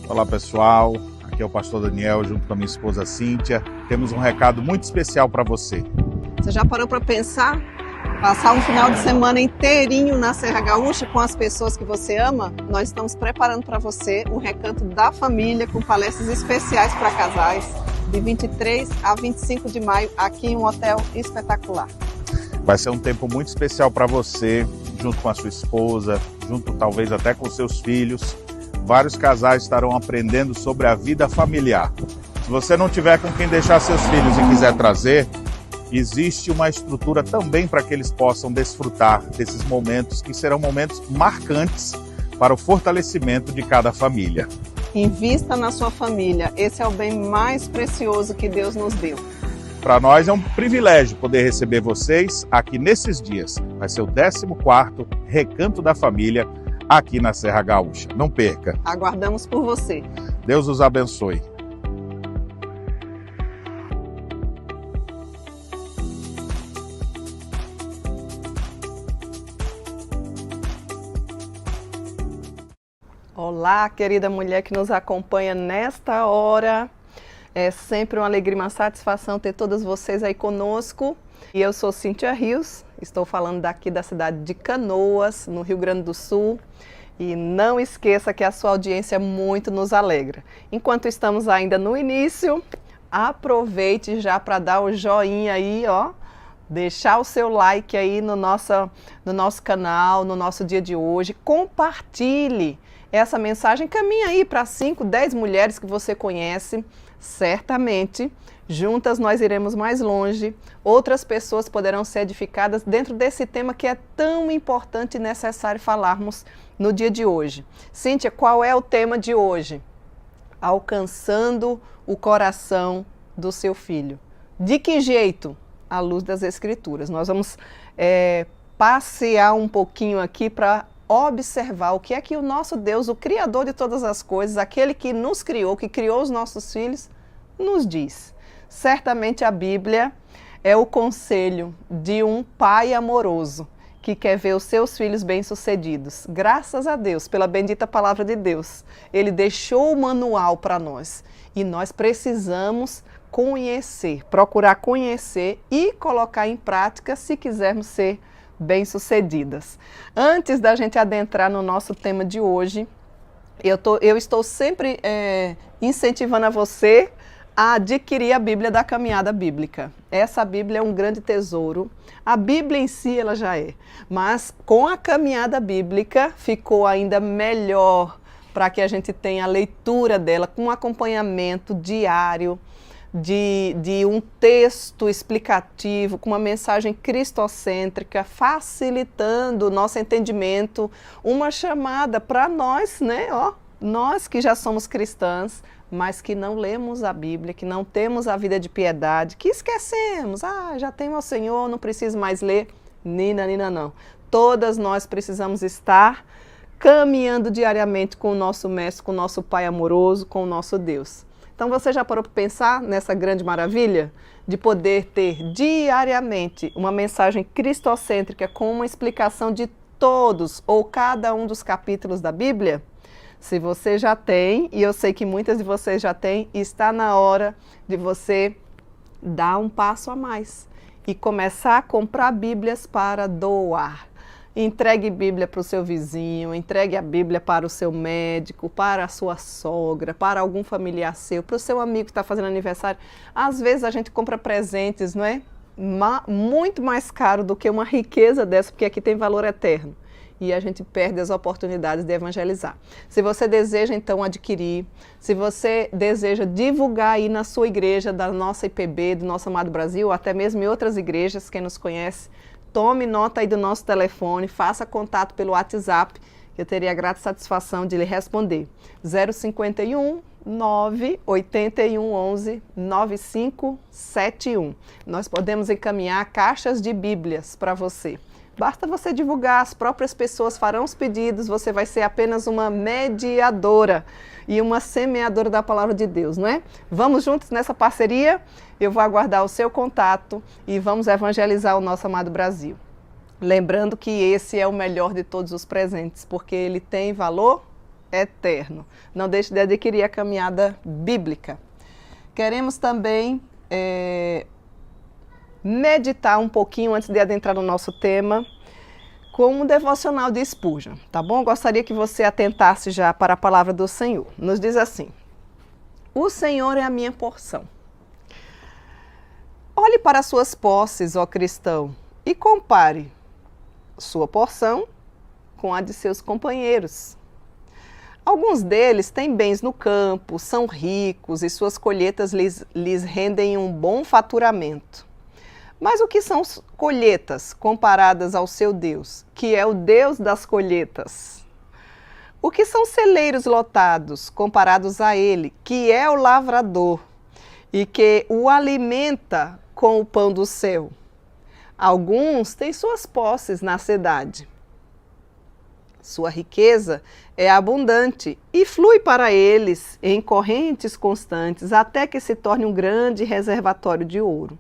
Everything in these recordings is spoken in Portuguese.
Olá pessoal, aqui é o pastor Daniel junto com a minha esposa Cíntia. Temos um recado muito especial para você. Você já parou para pensar? Passar um final de semana inteirinho na Serra Gaúcha com as pessoas que você ama? Nós estamos preparando para você um recanto da família com palestras especiais para casais de 23 a 25 de maio aqui em um hotel espetacular. Vai ser um tempo muito especial para você, junto com a sua esposa, junto talvez até com seus filhos. Vários casais estarão aprendendo sobre a vida familiar. Se você não tiver com quem deixar seus filhos e quiser trazer, existe uma estrutura também para que eles possam desfrutar desses momentos que serão momentos marcantes para o fortalecimento de cada família. Invista na sua família, esse é o bem mais precioso que Deus nos deu. Para nós é um privilégio poder receber vocês aqui nesses dias. Vai ser o 14º Recanto da Família aqui na Serra Gaúcha. Não perca. Aguardamos por você. Deus os abençoe. Olá, querida mulher que nos acompanha nesta hora. É sempre uma alegria, uma satisfação ter todas vocês aí conosco. E eu sou Cíntia Rios, estou falando daqui da cidade de Canoas, no Rio Grande do Sul. E não esqueça que a sua audiência muito nos alegra. Enquanto estamos ainda no início, aproveite já para dar o joinha aí, ó. Deixar o seu like aí no nosso canal, no nosso dia de hoje. Compartilhe essa mensagem, caminha aí para 5, 10 mulheres que você conhece. Certamente, juntas nós iremos mais longe, outras pessoas poderão ser edificadas dentro desse tema que é tão importante e necessário falarmos no dia de hoje. Cíntia, qual é o tema de hoje? Alcançando o coração do seu filho. De que jeito? À luz das Escrituras. Nós vamos passear um pouquinho aqui para observar o que é que o nosso Deus, o Criador de todas as coisas, aquele que nos criou, que criou os nossos filhos, nos diz. Certamente a Bíblia é o conselho de um pai amoroso que quer ver os seus filhos bem-sucedidos. Graças a Deus, pela bendita palavra de Deus, Ele deixou o manual para nós e nós precisamos conhecer, procurar conhecer e colocar em prática se quisermos ser bem-sucedidas. Antes da gente adentrar no nosso tema de hoje, eu estou sempre incentivando a você a adquirir a Bíblia da Caminhada Bíblica. Essa Bíblia é um grande tesouro. A Bíblia em si ela já é, mas com a Caminhada Bíblica ficou ainda melhor para que a gente tenha a leitura dela com acompanhamento diário, de um texto explicativo, com uma mensagem cristocêntrica, facilitando o nosso entendimento, uma chamada para nós, né? Nós que já somos cristãs, mas que não lemos a Bíblia, que não temos a vida de piedade, que esquecemos, já tenho ao Senhor, não preciso mais ler, nina, não. Todas nós precisamos estar caminhando diariamente com o nosso Mestre, com o nosso Pai amoroso, com o nosso Deus. Então você já parou para pensar nessa grande maravilha de poder ter diariamente uma mensagem cristocêntrica com uma explicação de todos ou cada um dos capítulos da Bíblia? Se você já tem, e eu sei que muitas de vocês já têm, está na hora de você dar um passo a mais e começar a comprar Bíblias para doar. Entregue Bíblia para o seu vizinho, entregue a Bíblia para o seu médico, para a sua sogra, para algum familiar seu, para o seu amigo que está fazendo aniversário. Às vezes a gente compra presentes, não é? Muito mais caro do que uma riqueza dessa, porque aqui tem valor eterno. E a gente perde as oportunidades de evangelizar. Se você deseja, então, adquirir, se você deseja divulgar aí na sua igreja, da nossa IPB, do nosso amado Brasil, ou até mesmo em outras igrejas, quem nos conhece, tome nota aí do nosso telefone, faça contato pelo WhatsApp, que eu teria a grata satisfação de lhe responder. 051 981 11 9571. Nós podemos encaminhar caixas de Bíblias para você. Basta você divulgar, as próprias pessoas farão os pedidos, você vai ser apenas uma mediadora e uma semeadora da palavra de Deus, não é? Vamos juntos nessa parceria? Eu vou aguardar o seu contato e vamos evangelizar o nosso amado Brasil. Lembrando que esse é o melhor de todos os presentes, porque ele tem valor eterno. Não deixe de adquirir a caminhada bíblica. Queremos também meditar um pouquinho antes de adentrar no nosso tema com um devocional de Spurgeon, tá bom? Gostaria que você atentasse já para a palavra do Senhor. Nos diz assim: o Senhor é a minha porção. Olhe para as suas posses, ó cristão, e compare sua porção com a de seus companheiros. Alguns deles têm bens no campo, são ricos e suas colheitas lhes rendem um bom faturamento. Mas o que são colheitas comparadas ao seu Deus, que é o Deus das colheitas? O que são celeiros lotados comparados a Ele, que é o lavrador e que o alimenta com o pão do céu? Alguns têm suas posses na cidade. Sua riqueza é abundante e flui para eles em correntes constantes até que se torne um grande reservatório de ouro.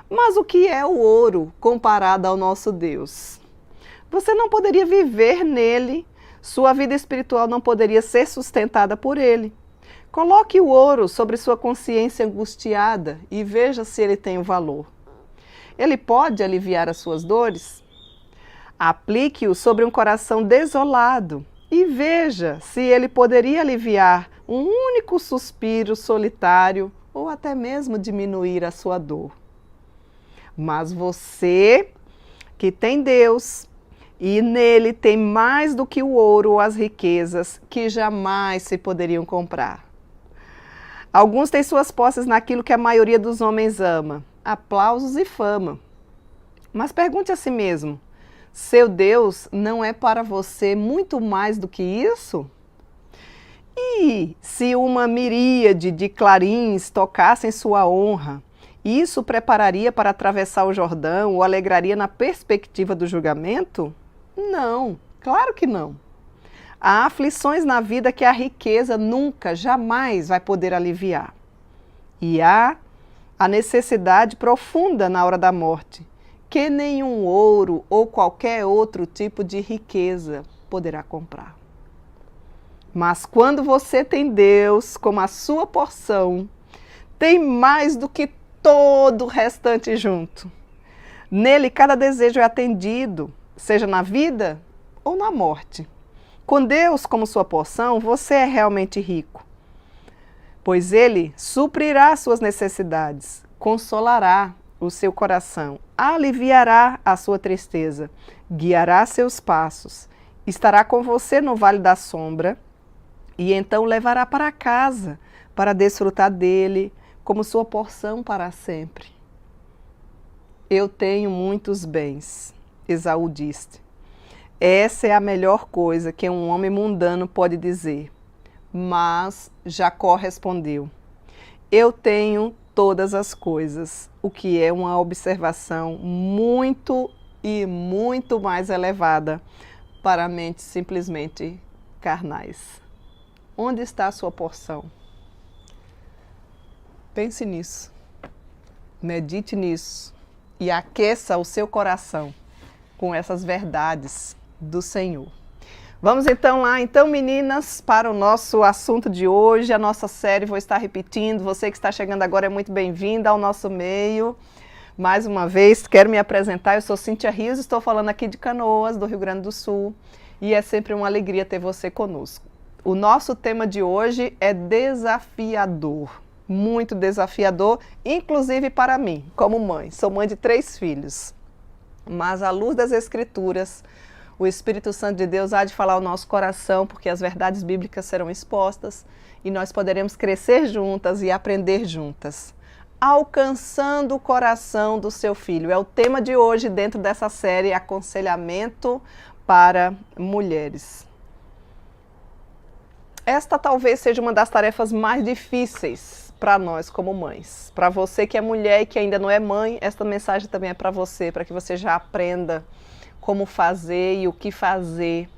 Mas o que é o ouro comparado ao nosso Deus? Você não poderia viver nele, sua vida espiritual não poderia ser sustentada por ele. Coloque o ouro sobre sua consciência angustiada e veja se ele tem o valor. Ele pode aliviar as suas dores? Aplique-o sobre um coração desolado e veja se ele poderia aliviar um único suspiro solitário ou até mesmo diminuir a sua dor. Mas você, que tem Deus, e nele tem mais do que o ouro ou as riquezas que jamais se poderiam comprar. Alguns têm suas posses naquilo que a maioria dos homens ama, aplausos e fama. Mas pergunte a si mesmo, seu Deus não é para você muito mais do que isso? E se uma miríade de clarins tocassem sua honra, isso prepararia para atravessar o Jordão ou alegraria na perspectiva do julgamento? Não, claro que não. Há aflições na vida que a riqueza nunca, jamais vai poder aliviar. E há a necessidade profunda na hora da morte, que nenhum ouro ou qualquer outro tipo de riqueza poderá comprar. Mas quando você tem Deus como a sua porção, tem mais do que todo o restante junto. Nele, cada desejo é atendido, seja na vida ou na morte. Com Deus como sua porção, você é realmente rico, pois Ele suprirá suas necessidades, consolará o seu coração, aliviará a sua tristeza, guiará seus passos, estará com você no vale da sombra e então levará para casa para desfrutar dele como sua porção para sempre. Eu tenho muitos bens, Esaú disse. Essa é a melhor coisa que um homem mundano pode dizer. Mas Jacó respondeu, eu tenho todas as coisas, o que é uma observação muito mais elevada para mentes simplesmente carnais. Onde está a sua porção? Pense nisso, medite nisso e aqueça o seu coração com essas verdades do Senhor. Vamos então lá, meninas, para o nosso assunto de hoje, a nossa série, vou estar repetindo, você que está chegando agora é muito bem-vinda ao nosso meio. Mais uma vez, quero me apresentar, eu sou Cíntia Rios, estou falando aqui de Canoas, do Rio Grande do Sul, e é sempre uma alegria ter você conosco. O nosso tema de hoje é desafiador, muito desafiador, inclusive para mim, como mãe. Sou mãe de 3 filhos, mas à luz das Escrituras, o Espírito Santo de Deus há de falar ao nosso coração, porque as verdades bíblicas serão expostas e nós poderemos crescer juntas e aprender juntas. Alcançando o coração do seu filho. É o tema de hoje dentro dessa série Aconselhamento para Mulheres. Esta talvez seja uma das tarefas mais difíceis para nós como mães. Para você que é mulher e que ainda não é mãe, esta mensagem também é para que você já aprenda como fazer e o que fazer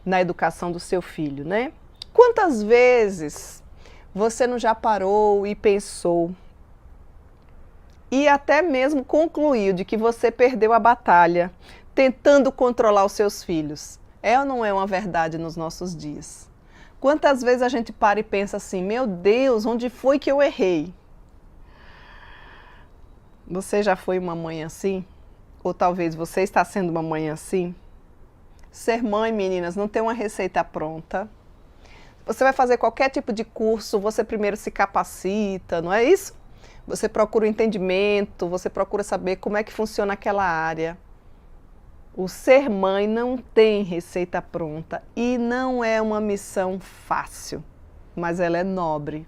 na educação do seu filho, né? Quantas vezes você não já parou e pensou e até mesmo concluiu de que você perdeu a batalha tentando controlar os seus filhos? É ou não é uma verdade nos nossos dias? Quantas vezes a gente para e pensa assim, meu Deus, onde foi que eu errei? Você já foi uma mãe assim? Ou talvez você está sendo uma mãe assim? Ser mãe, meninas, não tem uma receita pronta. Você vai fazer qualquer tipo de curso, você primeiro se capacita, não é isso? Você procura o entendimento, você procura saber como é que funciona aquela área. O ser mãe não tem receita pronta e não é uma missão fácil, mas ela é nobre,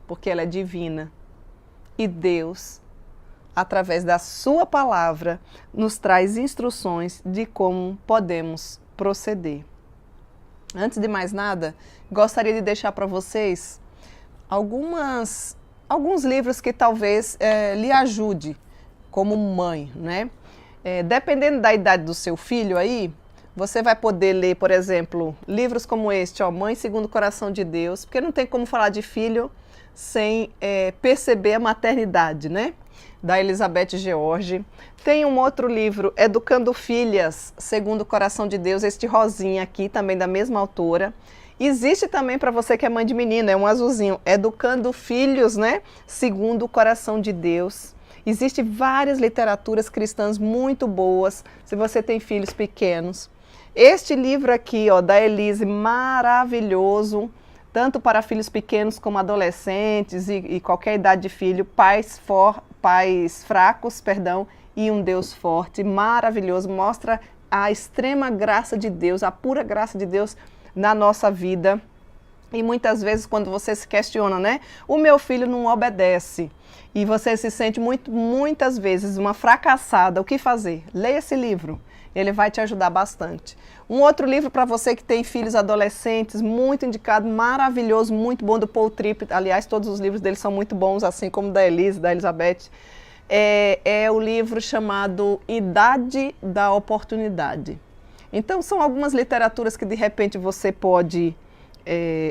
porque ela é divina. E Deus, através da sua palavra, nos traz instruções de como podemos proceder. Antes de mais nada, gostaria de deixar para vocês alguns livros que talvez lhe ajude como mãe, né? Dependendo da idade do seu filho aí, você vai poder ler, por exemplo, livros como este, ó, Mãe Segundo o Coração de Deus, porque não tem como falar de filho sem perceber a maternidade, né? Da Elizabeth George. Tem um outro livro, Educando Filhas, Segundo o Coração de Deus, este rosinha aqui, também da mesma autora. Existe também para você que é mãe de menina, é um azulzinho, Educando Filhos, né? Segundo o Coração de Deus. Existem várias literaturas cristãs muito boas, se você tem filhos pequenos. Este livro aqui, ó, da Elise, maravilhoso, tanto para filhos pequenos como adolescentes e qualquer idade de filho, pais fracos, e um Deus forte, maravilhoso, mostra a extrema graça de Deus, a pura graça de Deus na nossa vida. E muitas vezes quando você se questiona, né? O meu filho não obedece. E você se sente muitas vezes uma fracassada, o que fazer? Leia esse livro, ele vai te ajudar bastante. Um outro livro para você que tem filhos adolescentes, muito indicado, maravilhoso, muito bom, do Paul Tripp. Aliás, todos os livros dele são muito bons, assim como da Elise, da Elizabeth. É o livro chamado Idade da Oportunidade. Então, são algumas literaturas que de repente você pode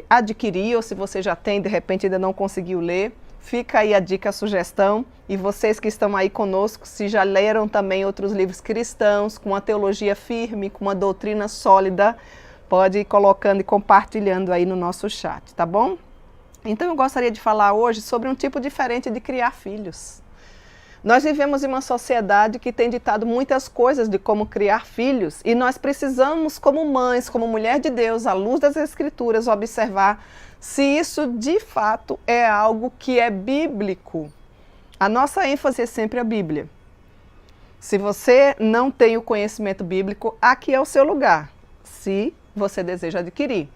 adquirir, ou se você já tem, de repente ainda não conseguiu ler. Fica aí a dica, a sugestão. E vocês que estão aí conosco, se já leram também outros livros cristãos, com uma teologia firme, com uma doutrina sólida, pode ir colocando e compartilhando aí no nosso chat, tá bom? Então eu gostaria de falar hoje sobre um tipo diferente de criar filhos. Nós vivemos em uma sociedade que tem ditado muitas coisas de como criar filhos e nós precisamos, como mães, como mulher de Deus, à luz das Escrituras, observar se isso de fato é algo que é bíblico. A nossa ênfase é sempre a Bíblia. Se você não tem o conhecimento bíblico, aqui é o seu lugar, se você deseja adquirir.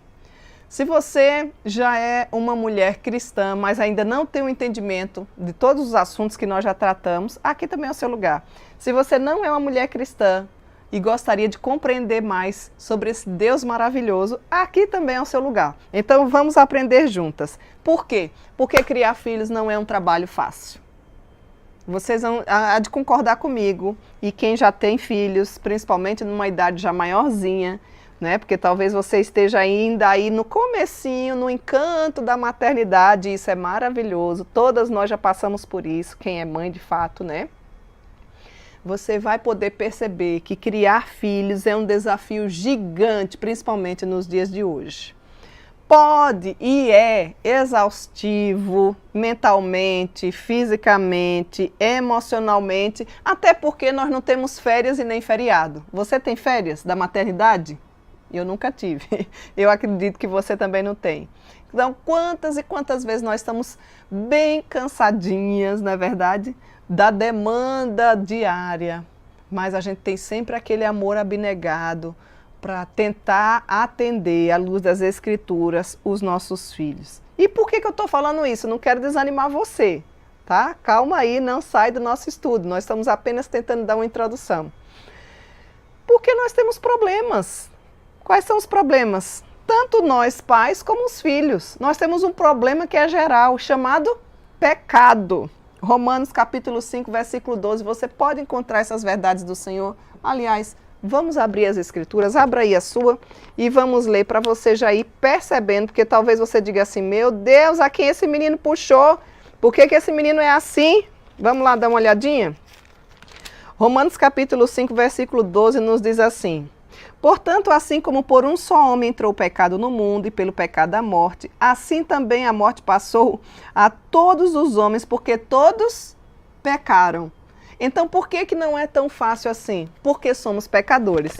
Se você já é uma mulher cristã, mas ainda não tem o entendimento de todos os assuntos que nós já tratamos, aqui também é o seu lugar. Se você não é uma mulher cristã e gostaria de compreender mais sobre esse Deus maravilhoso, aqui também é o seu lugar. Então vamos aprender juntas. Por quê? Porque criar filhos não é um trabalho fácil. Vocês vão há de concordar comigo, e quem já tem filhos, principalmente numa idade já maiorzinha, né? Porque talvez você esteja ainda aí no comecinho, no encanto da maternidade, isso é maravilhoso, todas nós já passamos por isso, quem é mãe de fato, né? Você vai poder perceber que criar filhos é um desafio gigante, principalmente nos dias de hoje. Pode e é exaustivo mentalmente, fisicamente, emocionalmente, até porque nós não temos férias e nem feriado. Você tem férias da maternidade? Eu nunca tive. Eu acredito que você também não tem. Então, quantas e quantas vezes nós estamos bem cansadinhas, não é verdade? Da demanda diária. Mas a gente tem sempre aquele amor abnegado para tentar atender, à luz das Escrituras, os nossos filhos. E por que eu estou falando isso? Não quero desanimar você, tá? Calma aí, não sai do nosso estudo. Nós estamos apenas tentando dar uma introdução. Porque nós temos problemas. Quais são os problemas? Tanto nós, pais, como os filhos. Nós temos um problema que é geral, chamado pecado. Romanos capítulo 5, versículo 12, você pode encontrar essas verdades do Senhor. Aliás, vamos abrir as Escrituras, abra aí a sua e vamos ler para você já ir percebendo, porque talvez você diga assim, meu Deus, a quem esse menino puxou? Por que esse menino é assim? Vamos lá dar uma olhadinha? Romanos capítulo 5, versículo 12 nos diz assim: Portanto, assim como por um só homem entrou o pecado no mundo e pelo pecado a morte, assim também a morte passou a todos os homens, porque todos pecaram. Então, por que não é tão fácil assim? Porque somos pecadores.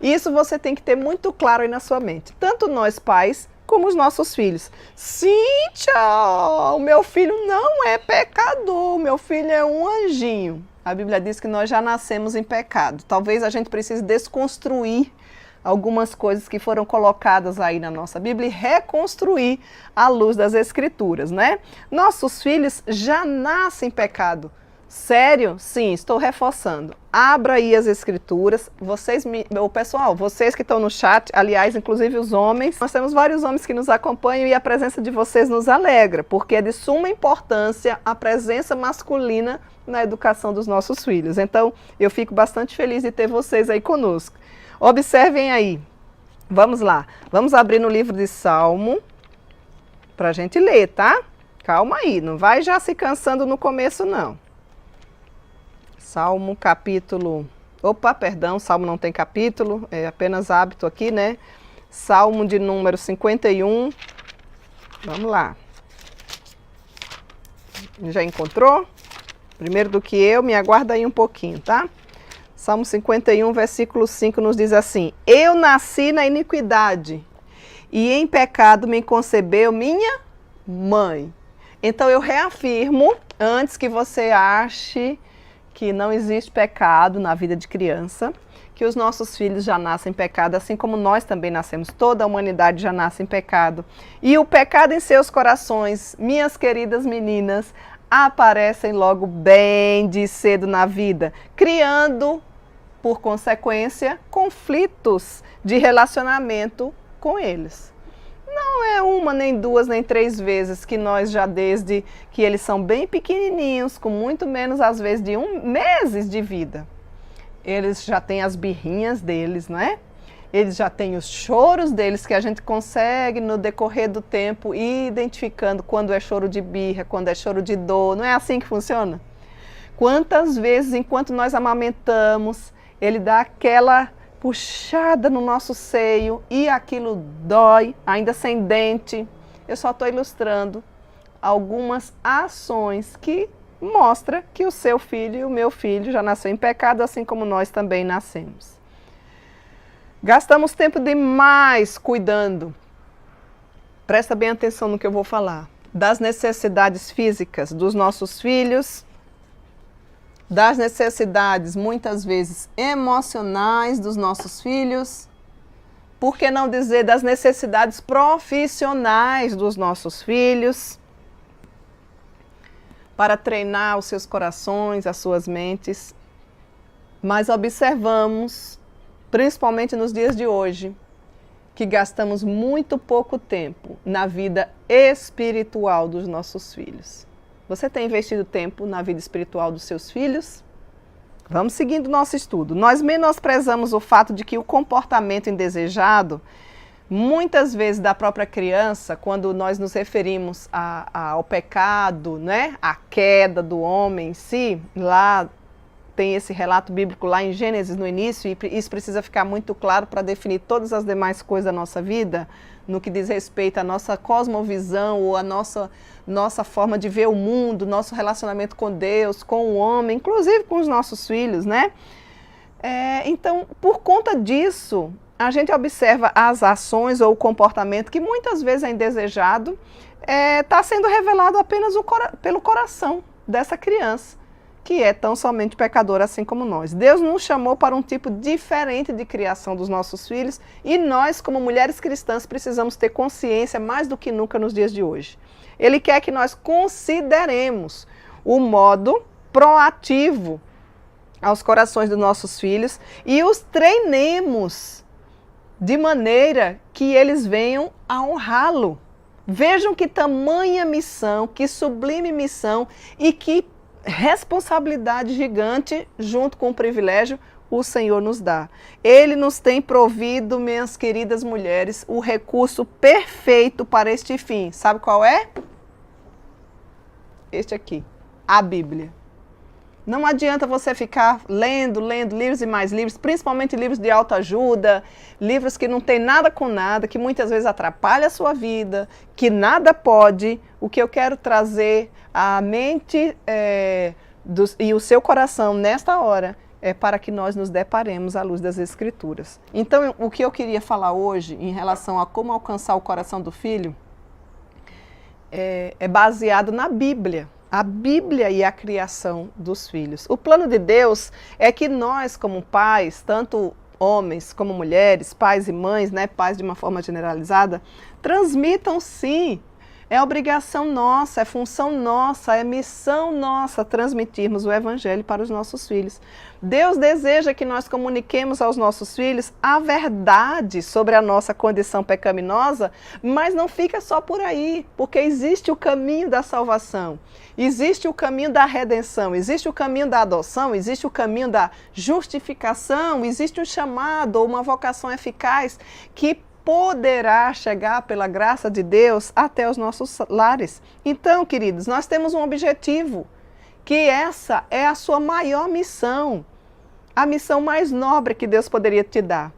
Isso você tem que ter muito claro aí na sua mente. Tanto nós pais, como os nossos filhos. Cíntia, o meu filho não é pecador, meu filho é um anjinho. A Bíblia diz que nós já nascemos em pecado. Talvez a gente precise desconstruir algumas coisas que foram colocadas aí na nossa Bíblia e reconstruir à luz das Escrituras, né? Nossos filhos já nascem em pecado. Sério? Sim, estou reforçando. Abra aí as Escrituras. Pessoal, vocês que estão no chat, aliás, inclusive os homens, nós temos vários homens que nos acompanham e a presença de vocês nos alegra, porque é de suma importância a presença masculina na educação dos nossos filhos. Então, eu fico bastante feliz de ter vocês aí conosco. Observem aí. Vamos lá. Vamos abrir no livro de Salmo para a gente ler, tá? Calma aí, não vai já se cansando no começo, não. Salmo capítulo... Salmo não tem capítulo, é apenas hábito aqui, né? Salmo de número 51. Vamos lá. Já encontrou? Primeiro do que eu, me aguarda aí um pouquinho, tá? Salmo 51, versículo 5 nos diz assim: Eu nasci na iniquidade e em pecado me concebeu minha mãe. Então eu reafirmo, antes que você ache que não existe pecado na vida de criança, que os nossos filhos já nascem em pecado, assim como nós também nascemos, toda a humanidade já nasce em pecado. E o pecado em seus corações, minhas queridas meninas, aparecem logo bem de cedo na vida, criando, por consequência, conflitos de relacionamento com eles. Não é uma, nem duas, nem três vezes que nós já, desde que eles são bem pequenininhos, com muito menos, às vezes, de meses de vida, eles já têm as birrinhas deles, não é? Eles já têm os choros deles, que a gente consegue, no decorrer do tempo, ir identificando quando é choro de birra, quando é choro de dor. Não é assim que funciona? Quantas vezes, enquanto nós amamentamos, ele dá aquela puxada no nosso seio e aquilo dói, ainda sem dente. Eu só estou ilustrando algumas ações que mostram que o seu filho e o meu filho já nasceu em pecado, assim como nós também nascemos. Gastamos tempo demais cuidando, presta bem atenção no que eu vou falar, das necessidades físicas dos nossos filhos, das necessidades, muitas vezes, emocionais dos nossos filhos, por que não dizer das necessidades profissionais dos nossos filhos, para treinar os seus corações, as suas mentes. Mas observamos, principalmente nos dias de hoje, que gastamos muito pouco tempo na vida espiritual dos nossos filhos. Você tem investido tempo na vida espiritual dos seus filhos? Vamos seguindo o nosso estudo. Nós menosprezamos o fato de que o comportamento indesejado, muitas vezes da própria criança, quando nós nos referimos ao pecado, né? A queda do homem em si, lá tem esse relato bíblico lá em Gênesis no início, e isso precisa ficar muito claro para definir todas as demais coisas da nossa vida, no que diz respeito à nossa cosmovisão ou à nossa forma de ver o mundo, nosso relacionamento com Deus, com o homem, inclusive com os nossos filhos, né? Então, por conta disso, a gente observa as ações ou o comportamento que muitas vezes é indesejado, está sendo revelado apenas pelo coração dessa criança, que é tão somente pecador assim como nós. Deus nos chamou para um tipo diferente de criação dos nossos filhos e nós, como mulheres cristãs, precisamos ter consciência mais do que nunca nos dias de hoje. Ele quer que nós consideremos o modo proativo aos corações dos nossos filhos e os treinemos de maneira que eles venham a honrá-lo. Vejam que tamanha missão, que sublime missão e que responsabilidade gigante, junto com o privilégio, o Senhor nos dá. Ele nos tem provido, minhas queridas mulheres, o recurso perfeito para este fim. Sabe qual é? Este aqui, a Bíblia. Não adianta você ficar lendo livros e mais livros, principalmente livros de autoajuda, livros que não tem nada com nada, que muitas vezes atrapalham a sua vida, que nada pode. O que eu quero trazer à mente e o seu coração nesta hora é para que nós nos deparemos à luz das Escrituras. Então, o que eu queria falar hoje em relação a como alcançar o coração do filho é baseado na Bíblia. A Bíblia e a criação dos filhos. O plano de Deus é que nós, como pais, tanto homens como mulheres, pais e mães, né, pais de uma forma generalizada, transmitam sim. É obrigação nossa, é função nossa, é missão nossa transmitirmos o Evangelho para os nossos filhos. Deus deseja que nós comuniquemos aos nossos filhos a verdade sobre a nossa condição pecaminosa, mas não fica só por aí, porque existe o caminho da salvação, existe o caminho da redenção, existe o caminho da adoção, existe o caminho da justificação, existe um chamado ou uma vocação eficaz que poderá chegar pela graça de Deus até os nossos lares. Então, queridos, nós temos um objetivo, que essa é a sua maior missão, a missão mais nobre que Deus poderia te dar.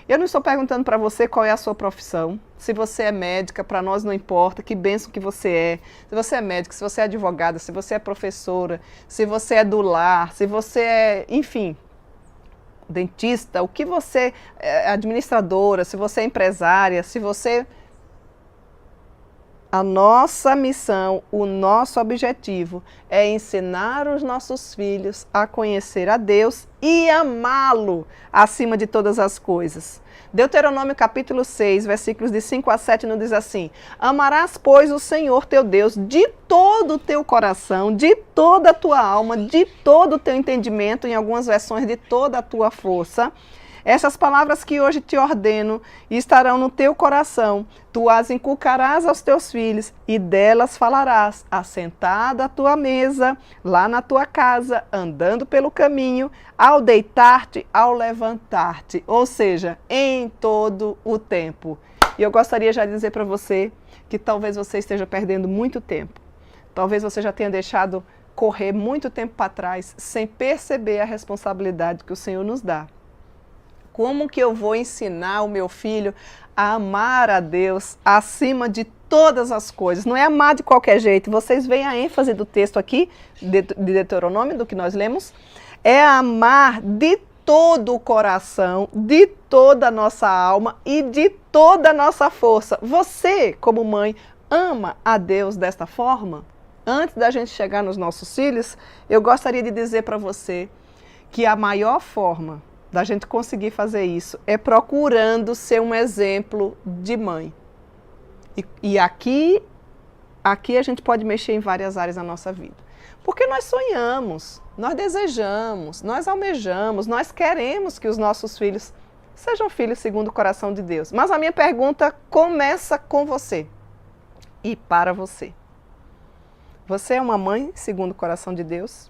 Eu não estou perguntando para você qual é a sua profissão, se você é médica, para nós não importa, que bênção que você é, se você é médica, se você é advogada, se você é professora, se você é do lar, se você é, enfim, dentista, o que você é administradora, se você é empresária, se você... A nossa missão, o nosso objetivo é ensinar os nossos filhos a conhecer a Deus e amá-lo acima de todas as coisas. Deuteronômio capítulo 6, versículos de 5 a 7 nos diz assim: amarás, pois, o Senhor teu Deus de todo o teu coração, de toda a tua alma, de todo o teu entendimento, em algumas versões de toda a tua força. Essas palavras que hoje te ordeno estarão no teu coração, tu as inculcarás aos teus filhos e delas falarás, assentado à tua mesa, lá na tua casa, andando pelo caminho, ao deitar-te, ao levantar-te, ou seja, em todo o tempo. E eu gostaria já de dizer para você que talvez você esteja perdendo muito tempo, talvez você já tenha deixado correr muito tempo para trás, sem perceber a responsabilidade que o Senhor nos dá. Como que eu vou ensinar o meu filho a amar a Deus acima de todas as coisas? Não é amar de qualquer jeito. Vocês veem a ênfase do texto aqui, de Deuteronômio, do que nós lemos. É amar de todo o coração, de toda a nossa alma e de toda a nossa força. Você, como mãe, ama a Deus desta forma? Antes da gente chegar nos nossos filhos, eu gostaria de dizer para você que a maior forma da gente conseguir fazer isso é procurando ser um exemplo de mãe. E aqui a gente pode mexer em várias áreas da nossa vida. Porque nós sonhamos, nós desejamos, nós almejamos, nós queremos que os nossos filhos sejam filhos segundo o coração de Deus. Mas a minha pergunta começa com você e para você. Você é uma mãe segundo o coração de Deus?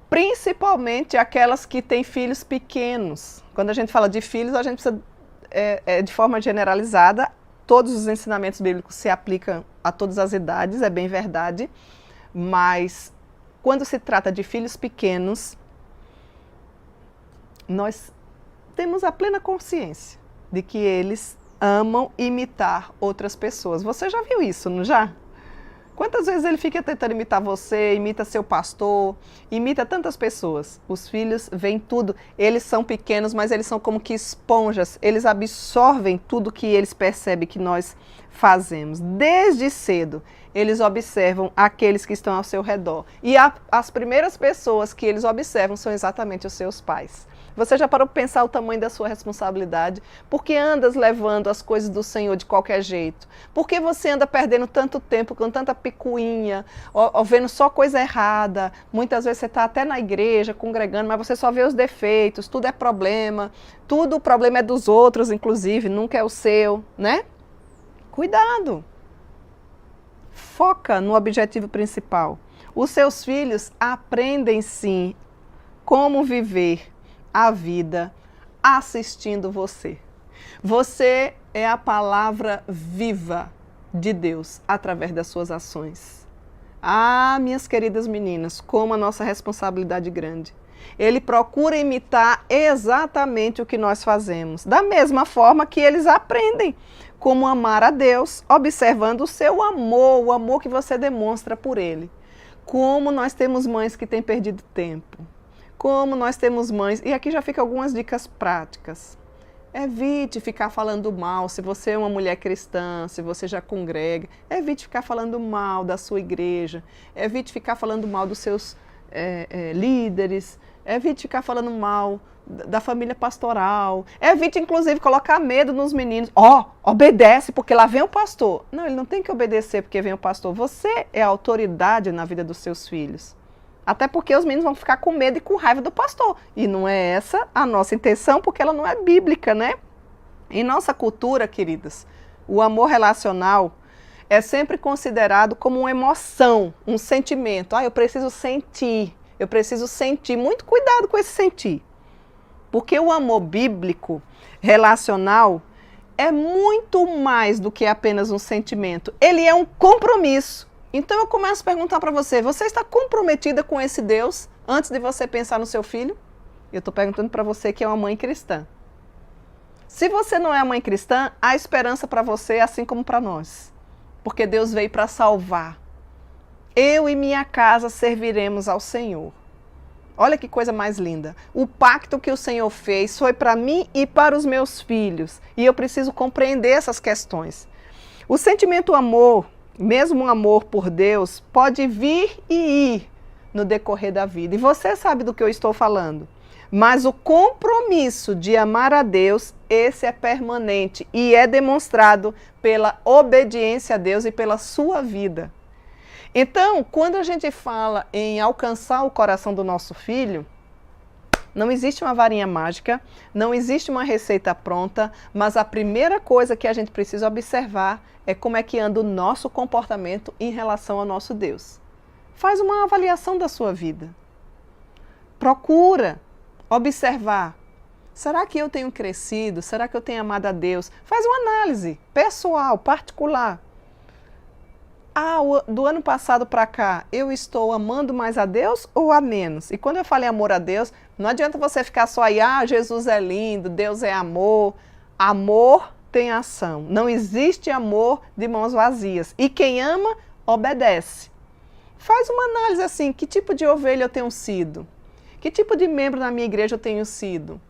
Principalmente aquelas que têm filhos pequenos. Quando a gente fala de filhos, a gente precisa, de forma generalizada, todos os ensinamentos bíblicos se aplicam a todas as idades, é bem verdade, mas quando se trata de filhos pequenos, nós temos a plena consciência de que eles amam imitar outras pessoas. Você já viu isso, não já? Quantas vezes ele fica tentando imitar você, imita seu pastor, imita tantas pessoas. Os filhos veem tudo. Eles são pequenos, mas eles são como que esponjas. Eles absorvem tudo que eles percebem que nós fazemos. Desde cedo, eles observam aqueles que estão ao seu redor. E as primeiras pessoas que eles observam são exatamente os seus pais. Você já parou para pensar o tamanho da sua responsabilidade? Por que andas levando as coisas do Senhor de qualquer jeito? Por que você anda perdendo tanto tempo com tanta picuinha, ou vendo só coisa errada? Muitas vezes você está até na igreja, congregando, mas você só vê os defeitos, tudo é problema, tudo o problema é dos outros, inclusive, nunca é o seu, né? Cuidado! Foca no objetivo principal. Os seus filhos aprendem sim como viver a vida assistindo você. Você é a palavra viva de Deus através das suas ações. Ah, minhas queridas meninas, como a nossa responsabilidade é grande. Ele procura imitar exatamente o que nós fazemos, da mesma forma que eles aprendem como amar a Deus, observando o seu amor, o amor que você demonstra por Ele. Como nós temos mães que têm perdido tempo, como nós temos mães, e aqui já fica algumas dicas práticas. Evite ficar falando mal, se você é uma mulher cristã, se você já congrega, evite ficar falando mal da sua igreja, evite ficar falando mal dos seus líderes, evite ficar falando mal da família pastoral, evite inclusive colocar medo nos meninos. Obedece porque lá vem o pastor. Não, ele não tem que obedecer porque vem o pastor. Você é a autoridade na vida dos seus filhos. Até porque os meninos vão ficar com medo e com raiva do pastor. E não é essa a nossa intenção, porque ela não é bíblica, né? Em nossa cultura, queridas, o amor relacional é sempre considerado como uma emoção, um sentimento. Eu preciso sentir, eu preciso sentir. Muito cuidado com esse sentir. Porque o amor bíblico, relacional, é muito mais do que apenas um sentimento. Ele é um compromisso. Então eu começo a perguntar para você, você está comprometida com esse Deus antes de você pensar no seu filho? Eu estou perguntando para você que é uma mãe cristã. Se você não é mãe cristã, há esperança para você, assim como para nós. Porque Deus veio para salvar. Eu e minha casa serviremos ao Senhor. Olha que coisa mais linda. O pacto que o Senhor fez foi para mim e para os meus filhos. E eu preciso compreender essas questões. O sentimento amor, mesmo um amor por Deus, pode vir e ir no decorrer da vida. E você sabe do que eu estou falando. Mas o compromisso de amar a Deus, esse é permanente e é demonstrado pela obediência a Deus e pela sua vida. Então, quando a gente fala em alcançar o coração do nosso filho, não existe uma varinha mágica, não existe uma receita pronta, mas a primeira coisa que a gente precisa observar é como é que anda o nosso comportamento em relação ao nosso Deus. Faz uma avaliação da sua vida. Procura observar. Será que eu tenho crescido? Será que eu tenho amado a Deus? Faz uma análise pessoal, particular. Do ano passado para cá, eu estou amando mais a Deus ou a menos? E quando eu falo em amor a Deus, não adianta você ficar só aí, Jesus é lindo, Deus é amor. Amor tem ação. Não existe amor de mãos vazias. E quem ama, obedece. Faz uma análise assim, que tipo de ovelha eu tenho sido? Que tipo de membro da minha igreja eu tenho sido?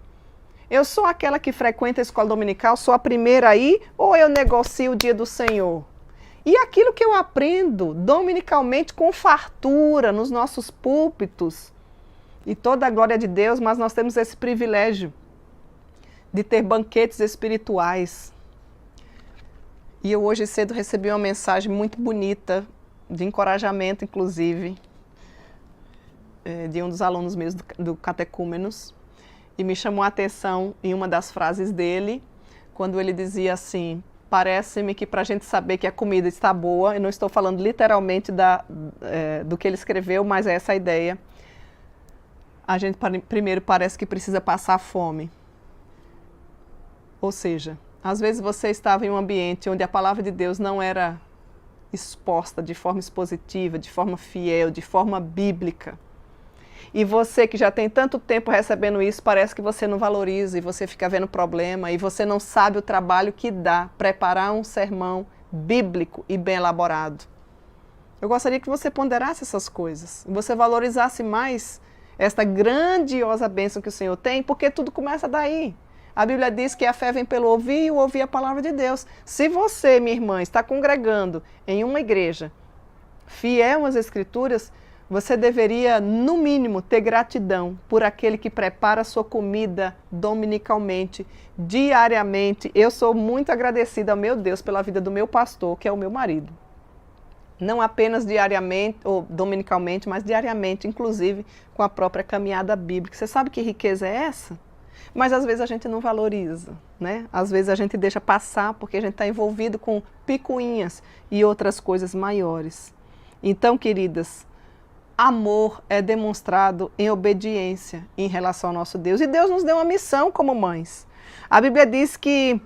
Eu sou aquela que frequenta a escola dominical, sou a primeira aí, ou eu negocio o dia do Senhor? E aquilo que eu aprendo dominicalmente com fartura nos nossos púlpitos, e toda a glória de Deus, mas nós temos esse privilégio de ter banquetes espirituais. E eu hoje cedo recebi uma mensagem muito bonita, de encorajamento inclusive, de um dos alunos meus do Catecúmenos, e me chamou a atenção em uma das frases dele, quando ele dizia assim: parece-me que para a gente saber que a comida está boa, eu não estou falando literalmente do que ele escreveu, mas é essa a ideia, a gente primeiro parece que precisa passar fome. Ou seja, às vezes você estava em um ambiente onde a palavra de Deus não era exposta de forma expositiva, de forma fiel, de forma bíblica. E você que já tem tanto tempo recebendo isso, parece que você não valoriza e você fica vendo problema e você não sabe o trabalho que dá preparar um sermão bíblico e bem elaborado. Eu gostaria que você ponderasse essas coisas, você valorizasse mais esta grandiosa bênção que o Senhor tem, porque tudo começa daí. A Bíblia diz que a fé vem pelo ouvir e o ouvir a palavra de Deus. Se você, minha irmã, está congregando em uma igreja fiel às Escrituras, você deveria, no mínimo, ter gratidão por aquele que prepara a sua comida dominicalmente, diariamente. Eu sou muito agradecida ao meu Deus pela vida do meu pastor, que é o meu marido. Não apenas diariamente ou dominicalmente, mas diariamente, inclusive com a própria caminhada bíblica. Você sabe que riqueza é essa? Mas às vezes a gente não valoriza, né? Às vezes a gente deixa passar porque a gente está envolvido com picuinhas e outras coisas maiores. Então, queridas, amor é demonstrado em obediência em relação ao nosso Deus. E Deus nos deu uma missão como mães. A Bíblia diz que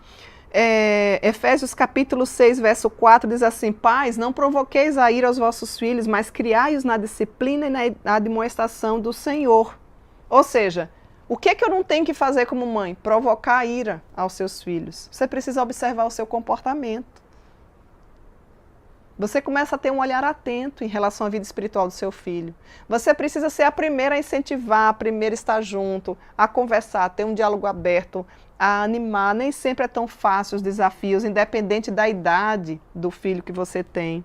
Efésios capítulo 6, verso 4 diz assim: Pais, não provoqueis a ira aos vossos filhos, mas criai-os na disciplina e na admoestação do Senhor. Ou seja, o que é que eu não tenho que fazer como mãe? Provocar a ira aos seus filhos. Você precisa observar o seu comportamento. Você começa a ter um olhar atento em relação à vida espiritual do seu filho. Você precisa ser a primeira a incentivar, a primeira a estar junto, a conversar, a ter um diálogo aberto, a animar. Nem sempre é tão fácil os desafios, independente da idade do filho que você tem.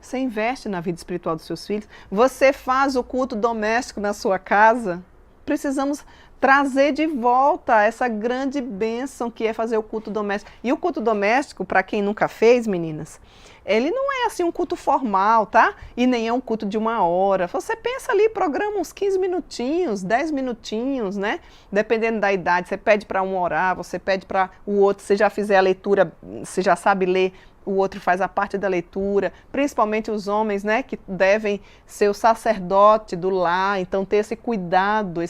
Você investe na vida espiritual dos seus filhos. Você faz o culto doméstico na sua casa. Precisamos trazer de volta essa grande bênção que é fazer o culto doméstico. E o culto doméstico, para quem nunca fez, meninas, ele não é assim um culto formal, tá? E nem é um culto de 1 hora. Você pensa ali, programa uns 15 minutinhos, 10 minutinhos, né? Dependendo da idade, você pede para um orar, você pede para o outro, se já fizer a leitura, você já sabe ler, o outro faz a parte da leitura, principalmente os homens, né, que devem ser o sacerdote do lar, então ter esse cuidado,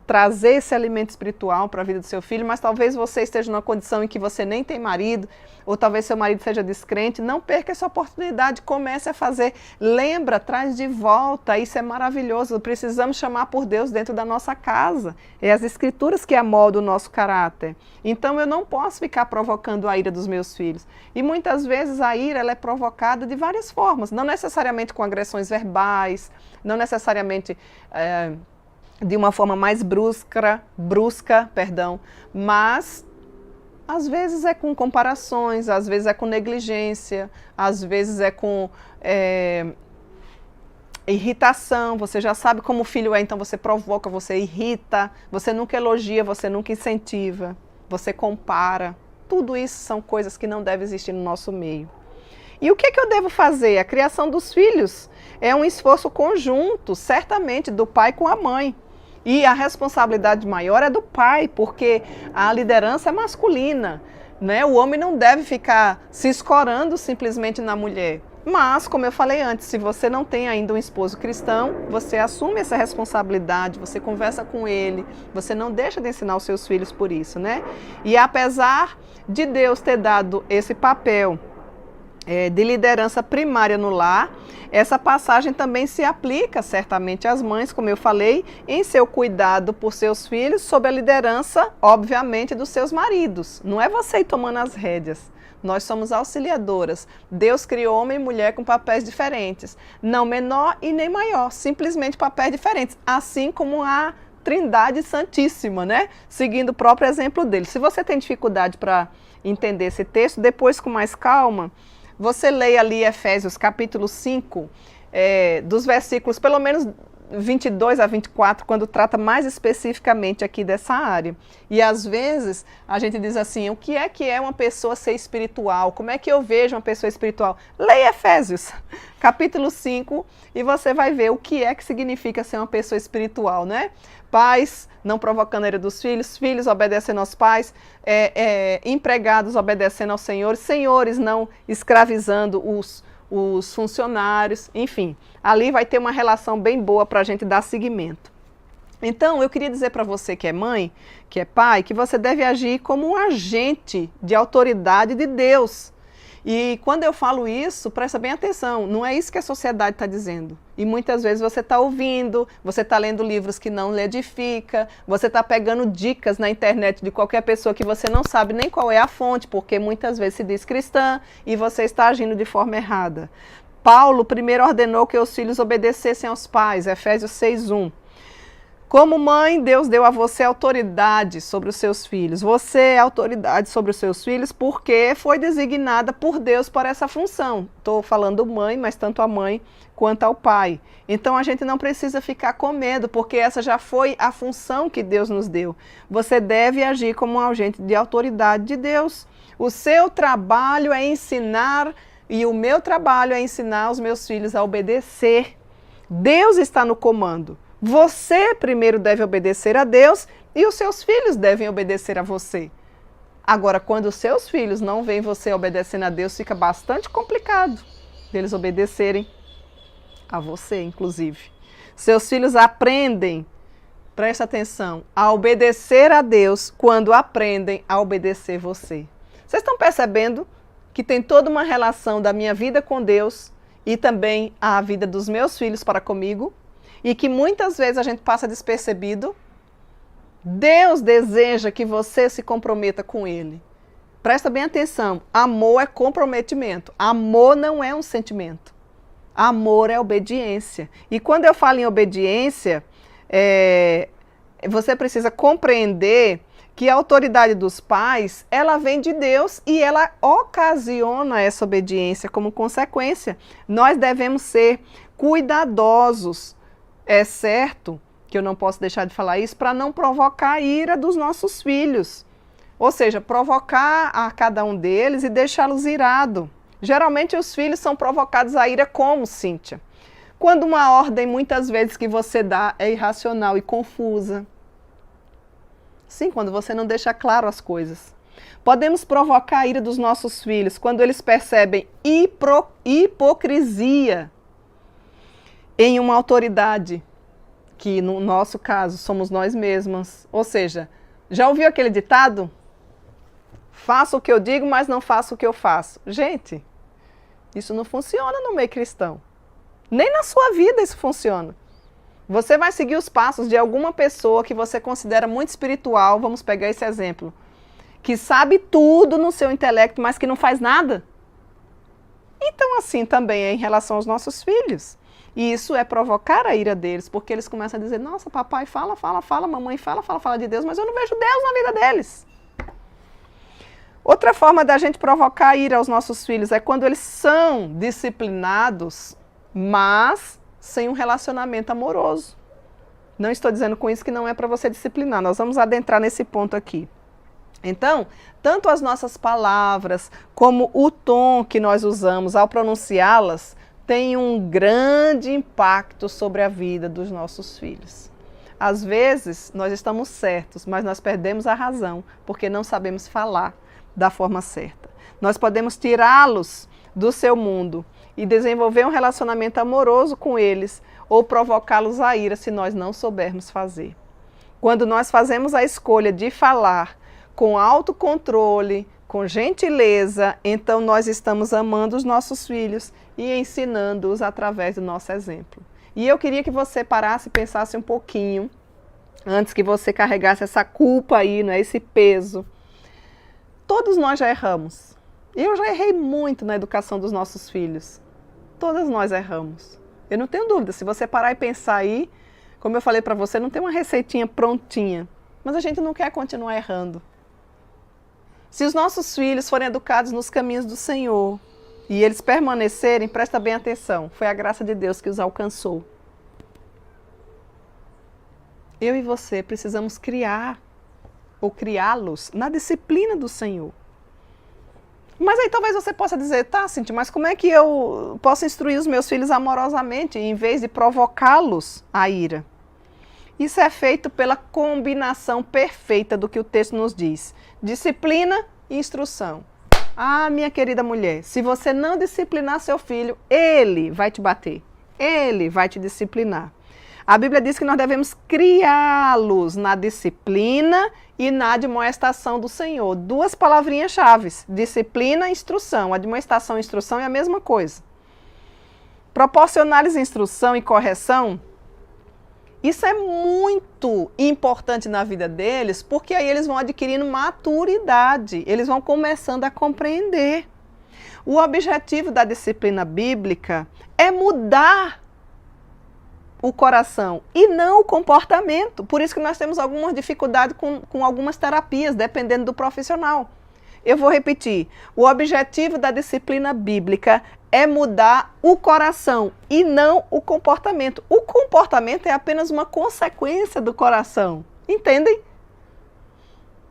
trazer esse alimento espiritual para a vida do seu filho, mas talvez você esteja numa condição em que você nem tem marido, ou talvez seu marido seja descrente, não perca essa oportunidade, comece a fazer, lembra, traz de volta, isso é maravilhoso, precisamos chamar por Deus dentro da nossa casa, é as escrituras que amoldam o nosso caráter, então eu não posso ficar provocando a ira dos meus filhos, e muitas vezes a ira ela é provocada de várias formas, não necessariamente com agressões verbais, não necessariamente de uma forma mais brusca, mas às vezes é com comparações, às vezes é com negligência, às vezes é com irritação. Você já sabe como o filho é, então você provoca, você irrita, você nunca elogia, você nunca incentiva, você compara. Tudo isso são coisas que não devem existir no nosso meio. E o que eu devo fazer? A criação dos filhos é um esforço conjunto, certamente, do pai com a mãe. E a responsabilidade maior é do pai, porque a liderança é masculina, né? O homem não deve ficar se escorando simplesmente na mulher. Mas, como eu falei antes, se você não tem ainda um esposo cristão, você assume essa responsabilidade, você conversa com ele, você não deixa de ensinar os seus filhos por isso, né? E apesar de Deus ter dado esse papel de liderança primária no lar, essa passagem também se aplica certamente às mães, como eu falei, em seu cuidado por seus filhos, sob a liderança, obviamente, dos seus maridos. Não é você ir tomando as rédeas. Nós somos auxiliadoras. Deus criou homem e mulher com papéis diferentes. Não menor e nem maior, simplesmente papéis diferentes. Assim como a Trindade Santíssima, né? Seguindo o próprio exemplo dele. Se você tem dificuldade para entender esse texto, depois com mais calma, você leia ali Efésios capítulo 5, dos versículos pelo menos 22 a 24, quando trata mais especificamente aqui dessa área. E às vezes a gente diz assim, o que é uma pessoa ser espiritual? Como é que eu vejo uma pessoa espiritual? Leia Efésios, capítulo 5, e você vai ver o que significa ser uma pessoa espiritual, né? Pais não provocando a ira dos filhos, filhos obedecendo aos pais, empregados obedecendo aos senhores, senhores não escravizando os funcionários, enfim, ali vai ter uma relação bem boa para a gente dar seguimento. Então, eu queria dizer para você que é mãe, que é pai, que você deve agir como um agente de autoridade de Deus. E quando eu falo isso, presta bem atenção, não é isso que a sociedade está dizendo. E muitas vezes você está ouvindo, você está lendo livros que não lhe edifica, você está pegando dicas na internet de qualquer pessoa que você não sabe nem qual é a fonte, porque muitas vezes se diz cristã e você está agindo de forma errada. Paulo primeiro ordenou que os filhos obedecessem aos pais, Efésios 6:1. Como mãe, Deus deu a você autoridade sobre os seus filhos. Você é autoridade sobre os seus filhos porque foi designada por Deus para essa função. Estou falando mãe, mas tanto a mãe quanto ao pai. Então a gente não precisa ficar com medo, porque essa já foi a função que Deus nos deu. Você deve agir como um agente de autoridade de Deus. O seu trabalho é ensinar, e o meu trabalho é ensinar os meus filhos a obedecer. Deus está no comando. Você primeiro deve obedecer a Deus e os seus filhos devem obedecer a você. Agora, quando os seus filhos não veem você obedecendo a Deus, fica bastante complicado deles obedecerem a você, inclusive. Seus filhos aprendem presta atenção, a obedecer a Deus quando aprendem a obedecer você. Vocês estão percebendo que tem toda uma relação da minha vida com Deus e também a vida dos meus filhos para comigo? E que muitas vezes a gente passa despercebido? Deus deseja que você se comprometa com Ele. Presta bem atenção, amor é comprometimento, amor não é um sentimento. Amor é obediência. E quando eu falo em obediência, você precisa compreender que a autoridade dos pais, ela vem de Deus e ela ocasiona essa obediência como consequência. Nós devemos ser cuidadosos, é certo que eu não posso deixar de falar isso, para não provocar a ira dos nossos filhos. Ou seja, provocar a cada um deles e deixá-los irados. Geralmente os filhos são provocados à ira como, Cíntia? Quando uma ordem, muitas vezes, que você dá é irracional e confusa. Sim, quando você não deixa claro as coisas. Podemos provocar a ira dos nossos filhos quando eles percebem hipocrisia em uma autoridade, que no nosso caso somos nós mesmas. Ou seja, já ouviu aquele ditado? Faço o que eu digo, mas não faço o que eu faço. Gente, isso não funciona no meio cristão. Nem na sua vida isso funciona. Você vai seguir os passos de alguma pessoa que você considera muito espiritual, vamos pegar esse exemplo, que sabe tudo no seu intelecto, mas que não faz nada? Então assim também é em relação aos nossos filhos. E isso é provocar a ira deles, porque eles começam a dizer, nossa, papai fala, mamãe fala de Deus, mas eu não vejo Deus na vida deles. Outra forma da gente provocar a ira aos nossos filhos é quando eles são disciplinados, mas sem um relacionamento amoroso. Não estou dizendo com isso que não é para você disciplinar, nós vamos adentrar nesse ponto aqui. Então, tanto as nossas palavras como o tom que nós usamos ao pronunciá-las tem um grande impacto sobre a vida dos nossos filhos. Às vezes, nós estamos certos, mas nós perdemos a razão, porque não sabemos falar da forma certa. Nós podemos tirá-los do seu mundo e desenvolver um relacionamento amoroso com eles ou provocá-los à ira se nós não soubermos fazer. Quando nós fazemos a escolha de falar com autocontrole, com gentileza, então nós estamos amando os nossos filhos e ensinando-os através do nosso exemplo. E eu queria que você parasse e pensasse um pouquinho, antes que você carregasse essa culpa aí, né, esse peso. Todos nós já erramos. Eu já errei muito na educação dos nossos filhos. Todas nós erramos. Eu não tenho dúvida, se você parar e pensar aí, como eu falei para você, não tem uma receitinha prontinha. Mas a gente não quer continuar errando. Se os nossos filhos forem educados nos caminhos do Senhor e eles permanecerem, presta bem atenção, foi a graça de Deus que os alcançou. Eu e você precisamos criar ou criá-los na disciplina do Senhor. Mas aí talvez você possa dizer, tá, Cíntia, mas como é que eu posso instruir os meus filhos amorosamente em vez de provocá-los à ira? Isso é feito pela combinação perfeita do que o texto nos diz. Disciplina e instrução. Ah, minha querida mulher, se você não disciplinar seu filho, ele vai te bater. Ele vai te disciplinar. A Bíblia diz que nós devemos criá-los na disciplina e na admoestação do Senhor. Duas palavrinhas chaves, disciplina e instrução. Admoestação e instrução é a mesma coisa. Proporcionar-lhes instrução e correção, isso é muito importante na vida deles, porque aí eles vão adquirindo maturidade, eles vão começando a compreender. O objetivo da disciplina bíblica é mudar o coração e não o comportamento. Por isso que nós temos algumas dificuldades com algumas terapias, dependendo do profissional. Eu vou repetir, o objetivo da disciplina bíblica é mudar o coração e não o comportamento. O comportamento é apenas uma consequência do coração, entendem?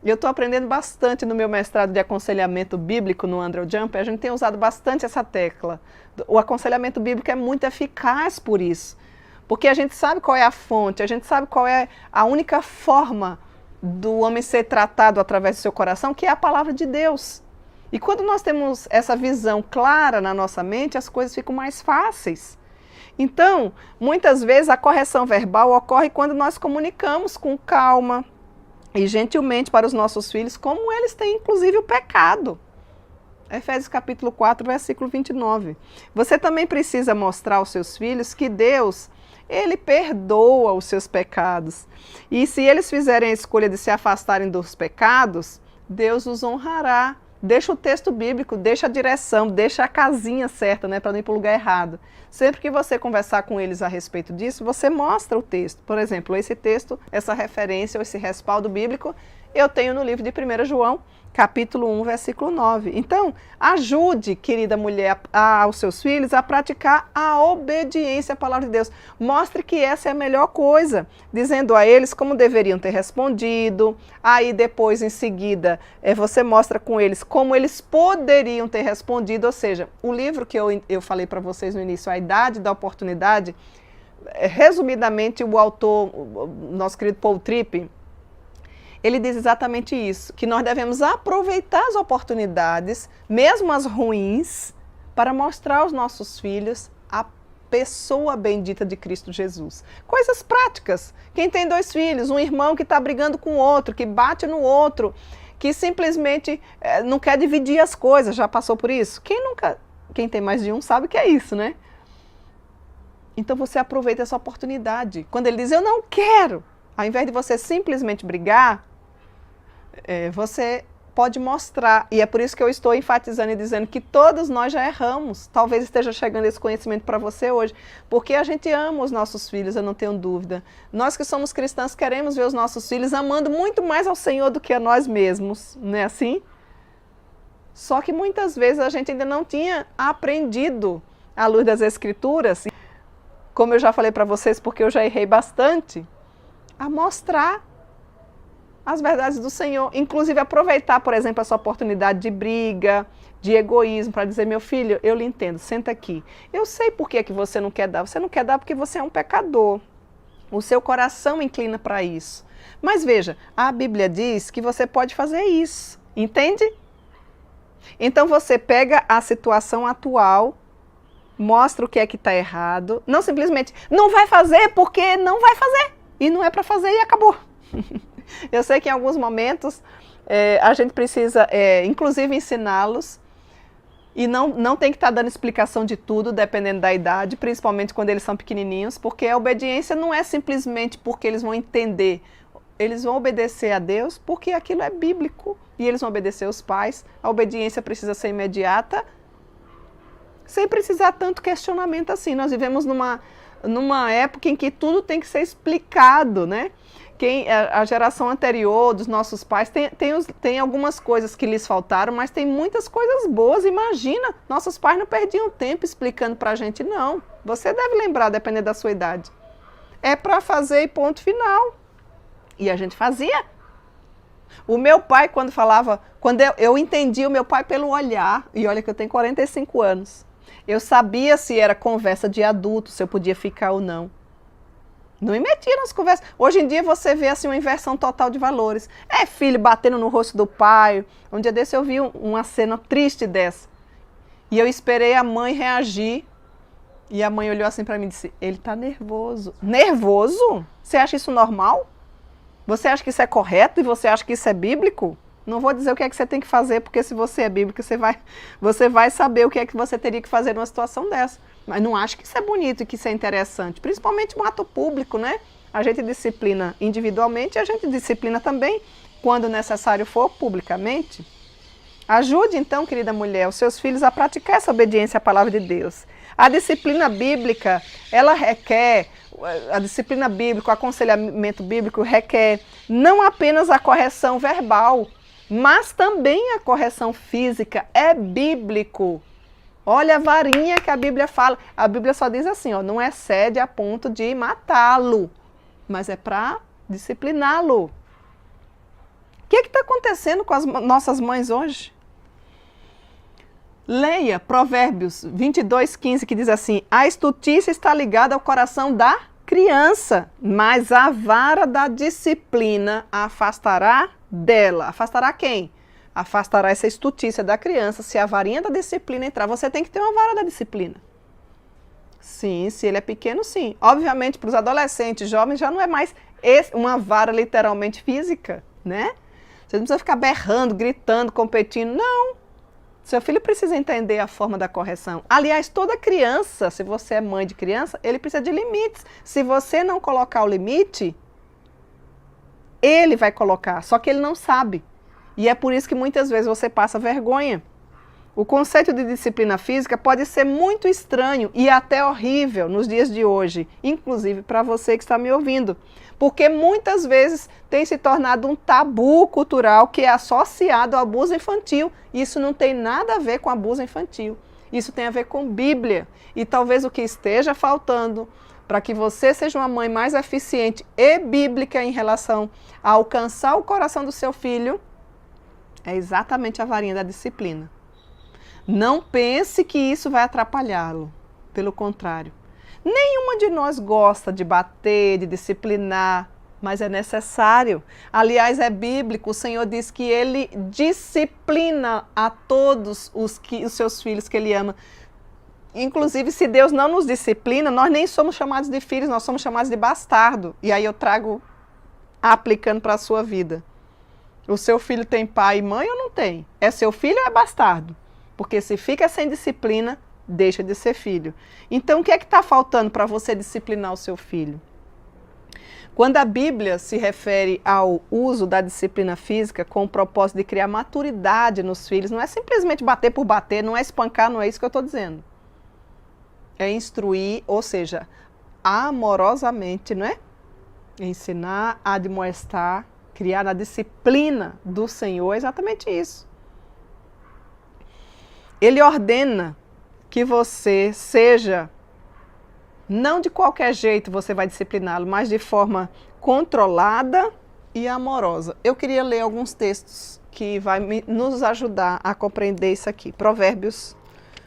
Eu estou aprendendo bastante no meu mestrado de aconselhamento bíblico no Andrew Jumper, a gente tem usado bastante essa tecla. O aconselhamento bíblico é muito eficaz por isso. Porque a gente sabe qual é a fonte, a gente sabe qual é a única forma do homem ser tratado através do seu coração, que é a palavra de Deus. E quando nós temos essa visão clara na nossa mente, as coisas ficam mais fáceis. Então, muitas vezes a correção verbal ocorre quando nós comunicamos com calma e gentilmente para os nossos filhos como eles têm inclusive o pecado. Efésios capítulo 4, versículo 29. Você também precisa mostrar aos seus filhos que Deus, Ele perdoa os seus pecados. E se eles fizerem a escolha de se afastarem dos pecados, Deus os honrará. Deixa o texto bíblico, deixa a direção, deixa a casinha certa, né, para não ir para o lugar errado. Sempre que você conversar com eles a respeito disso, você mostra o texto. Por exemplo, esse texto, essa referência ou esse respaldo bíblico, eu tenho no livro de 1 João, capítulo 1, versículo 9. Então, ajude, querida mulher, aos seus filhos a praticar a obediência à palavra de Deus. Mostre que essa é a melhor coisa, dizendo a eles como deveriam ter respondido. Aí depois, em seguida, você mostra com eles como eles poderiam ter respondido. Ou seja, o livro que eu falei para vocês no início, A Idade da Oportunidade, resumidamente, o autor, o nosso querido Paul Tripp, ele diz exatamente isso, que nós devemos aproveitar as oportunidades, mesmo as ruins, para mostrar aos nossos filhos a pessoa bendita de Cristo Jesus. Coisas práticas. Quem tem 2 filhos, um irmão que está brigando com o outro, que bate no outro, que simplesmente não quer dividir as coisas, já passou por isso? Quem tem mais de um sabe que é isso, né? Então você aproveita essa oportunidade. Quando ele diz, eu não quero, ao invés de você simplesmente brigar, você pode mostrar. E é por isso que eu estou enfatizando e dizendo que todos nós já erramos. Talvez esteja chegando esse conhecimento para você hoje. Porque a gente ama os nossos filhos, eu não tenho dúvida. Nós que somos cristãos queremos ver os nossos filhos amando muito mais ao Senhor do que a nós mesmos. Não é assim? Só que muitas vezes a gente ainda não tinha aprendido à luz das Escrituras, como eu já falei para vocês, porque eu já errei bastante, a mostrar as verdades do Senhor, inclusive aproveitar, por exemplo, essa oportunidade de briga, de egoísmo, para dizer, meu filho, eu lhe entendo, senta aqui. Eu sei por que você não quer dar porque você é um pecador. O seu coração inclina para isso. Mas veja, a Bíblia diz que você pode fazer isso, entende? Então você pega a situação atual, mostra o que é que está errado, não simplesmente, não vai fazer porque não vai fazer, e não é para fazer e acabou. Eu sei que em alguns momentos a gente precisa, inclusive, ensiná-los e não tem que estar dando explicação de tudo, dependendo da idade, principalmente quando eles são pequenininhos, porque a obediência não é simplesmente porque eles vão entender, eles vão obedecer a Deus porque aquilo é bíblico e eles vão obedecer aos pais. A obediência precisa ser imediata, sem precisar tanto questionamento assim. Nós vivemos numa época em que tudo tem que ser explicado, né? A geração anterior dos nossos pais tem algumas coisas que lhes faltaram, mas tem muitas coisas boas. Imagina, nossos pais não perdiam tempo explicando pra gente, não. Você deve lembrar, dependendo da sua idade. É para fazer e ponto final. E a gente fazia. O meu pai, quando eu entendi o meu pai pelo olhar, e olha que eu tenho 45 anos, eu sabia se era conversa de adulto, se eu podia ficar ou não. Não me metia nas conversas. Hoje em dia você vê assim uma inversão total de valores. Filho batendo no rosto do pai. Um dia desse eu vi uma cena triste dessa. E eu esperei a mãe reagir. E a mãe olhou assim para mim e disse, ele tá nervoso. Nervoso? Você acha isso normal? Você acha que isso é correto e você acha que isso é bíblico? Não vou dizer o que é que você tem que fazer, porque se você é bíblico, você vai saber o que é que você teria que fazer numa situação dessa. Mas não acho que isso é bonito e que isso é interessante. Principalmente um ato público, né? A gente disciplina individualmente e a gente disciplina também, quando necessário for, publicamente. Ajude, então, querida mulher, os seus filhos a praticar essa obediência à palavra de Deus. A disciplina bíblica, ela requer, a disciplina bíblica, o aconselhamento bíblico requer não apenas a correção verbal, mas também a correção física. É bíblico. Olha a varinha que a Bíblia fala. A Bíblia só diz assim, ó, não excede a ponto de matá-lo, mas é para discipliná-lo. O que está acontecendo com as nossas mães hoje? Leia Provérbios 22:15, que diz assim, a estultícia está ligada ao coração da criança, mas a vara da disciplina a afastará dela. Afastará quem? Afastará essa estultícia da criança. Se a varinha da disciplina entrar, você tem que ter uma vara da disciplina. Sim, se ele é pequeno, sim. Obviamente, para os adolescentes, jovens, já não é mais uma vara literalmente física, né? Você não precisa ficar berrando, gritando, competindo. Não. Seu filho precisa entender a forma da correção. Aliás, toda criança, se você é mãe de criança, ele precisa de limites. Se você não colocar o limite, ele vai colocar, só que ele não sabe. E é por isso que muitas vezes você passa vergonha. O conceito de disciplina física pode ser muito estranho e até horrível nos dias de hoje, inclusive para você que está me ouvindo, porque muitas vezes tem se tornado um tabu cultural que é associado ao abuso infantil. Isso não tem nada a ver com abuso infantil, isso tem a ver com Bíblia. E talvez o que esteja faltando para que você seja uma mãe mais eficiente e bíblica em relação a alcançar o coração do seu filho é exatamente a varinha da disciplina. Não pense que isso vai atrapalhá-lo. Pelo contrário. Nenhuma de nós gosta de bater, de disciplinar, mas é necessário. Aliás, é bíblico. O Senhor diz que Ele disciplina a todos os seus filhos que Ele ama. Inclusive, se Deus não nos disciplina, nós nem somos chamados de filhos, nós somos chamados de bastardo. E aí eu trago aplicando para a sua vida. O seu filho tem pai e mãe ou não tem? É seu filho ou é bastardo? Porque se fica sem disciplina, deixa de ser filho. Então, o que é que está faltando para você disciplinar o seu filho? Quando a Bíblia se refere ao uso da disciplina física com o propósito de criar maturidade nos filhos, não é simplesmente bater por bater, não é espancar, não é isso que eu estou dizendo. É instruir, ou seja, amorosamente, não é? Ensinar, admoestar, criar na disciplina do Senhor, é exatamente isso. Ele ordena que você seja, não de qualquer jeito você vai discipliná-lo, mas de forma controlada e amorosa. Eu queria ler alguns textos que vai nos ajudar a compreender isso aqui. Provérbios,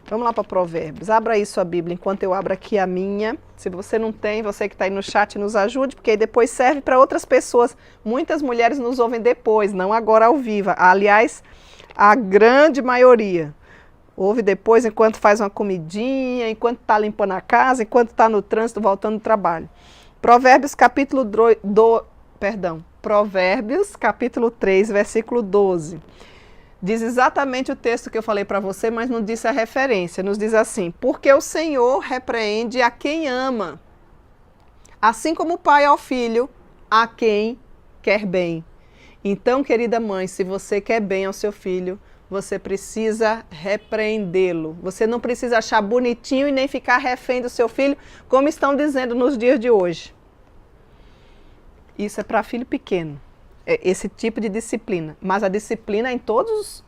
vamos lá para Provérbios. Abra aí sua Bíblia enquanto eu abro aqui a minha. Se você não tem, você que está aí no chat nos ajude, porque aí depois serve para outras pessoas. Muitas mulheres nos ouvem depois, não agora ao vivo. Aliás, a grande maioria. Ouve depois, enquanto faz uma comidinha, enquanto está limpando a casa, enquanto está no trânsito, voltando do trabalho. Provérbios Provérbios capítulo 3, versículo 12. Diz exatamente o texto que eu falei para você, mas não disse a referência. Nos diz assim: porque o Senhor repreende a quem ama, assim como o pai ao filho, a quem quer bem. Então, querida mãe, se você quer bem ao seu filho, você precisa repreendê-lo. Você não precisa achar bonitinho e nem ficar refém do seu filho, como estão dizendo nos dias de hoje. Isso é para filho pequeno, esse tipo de disciplina. Mas a disciplina é em todos,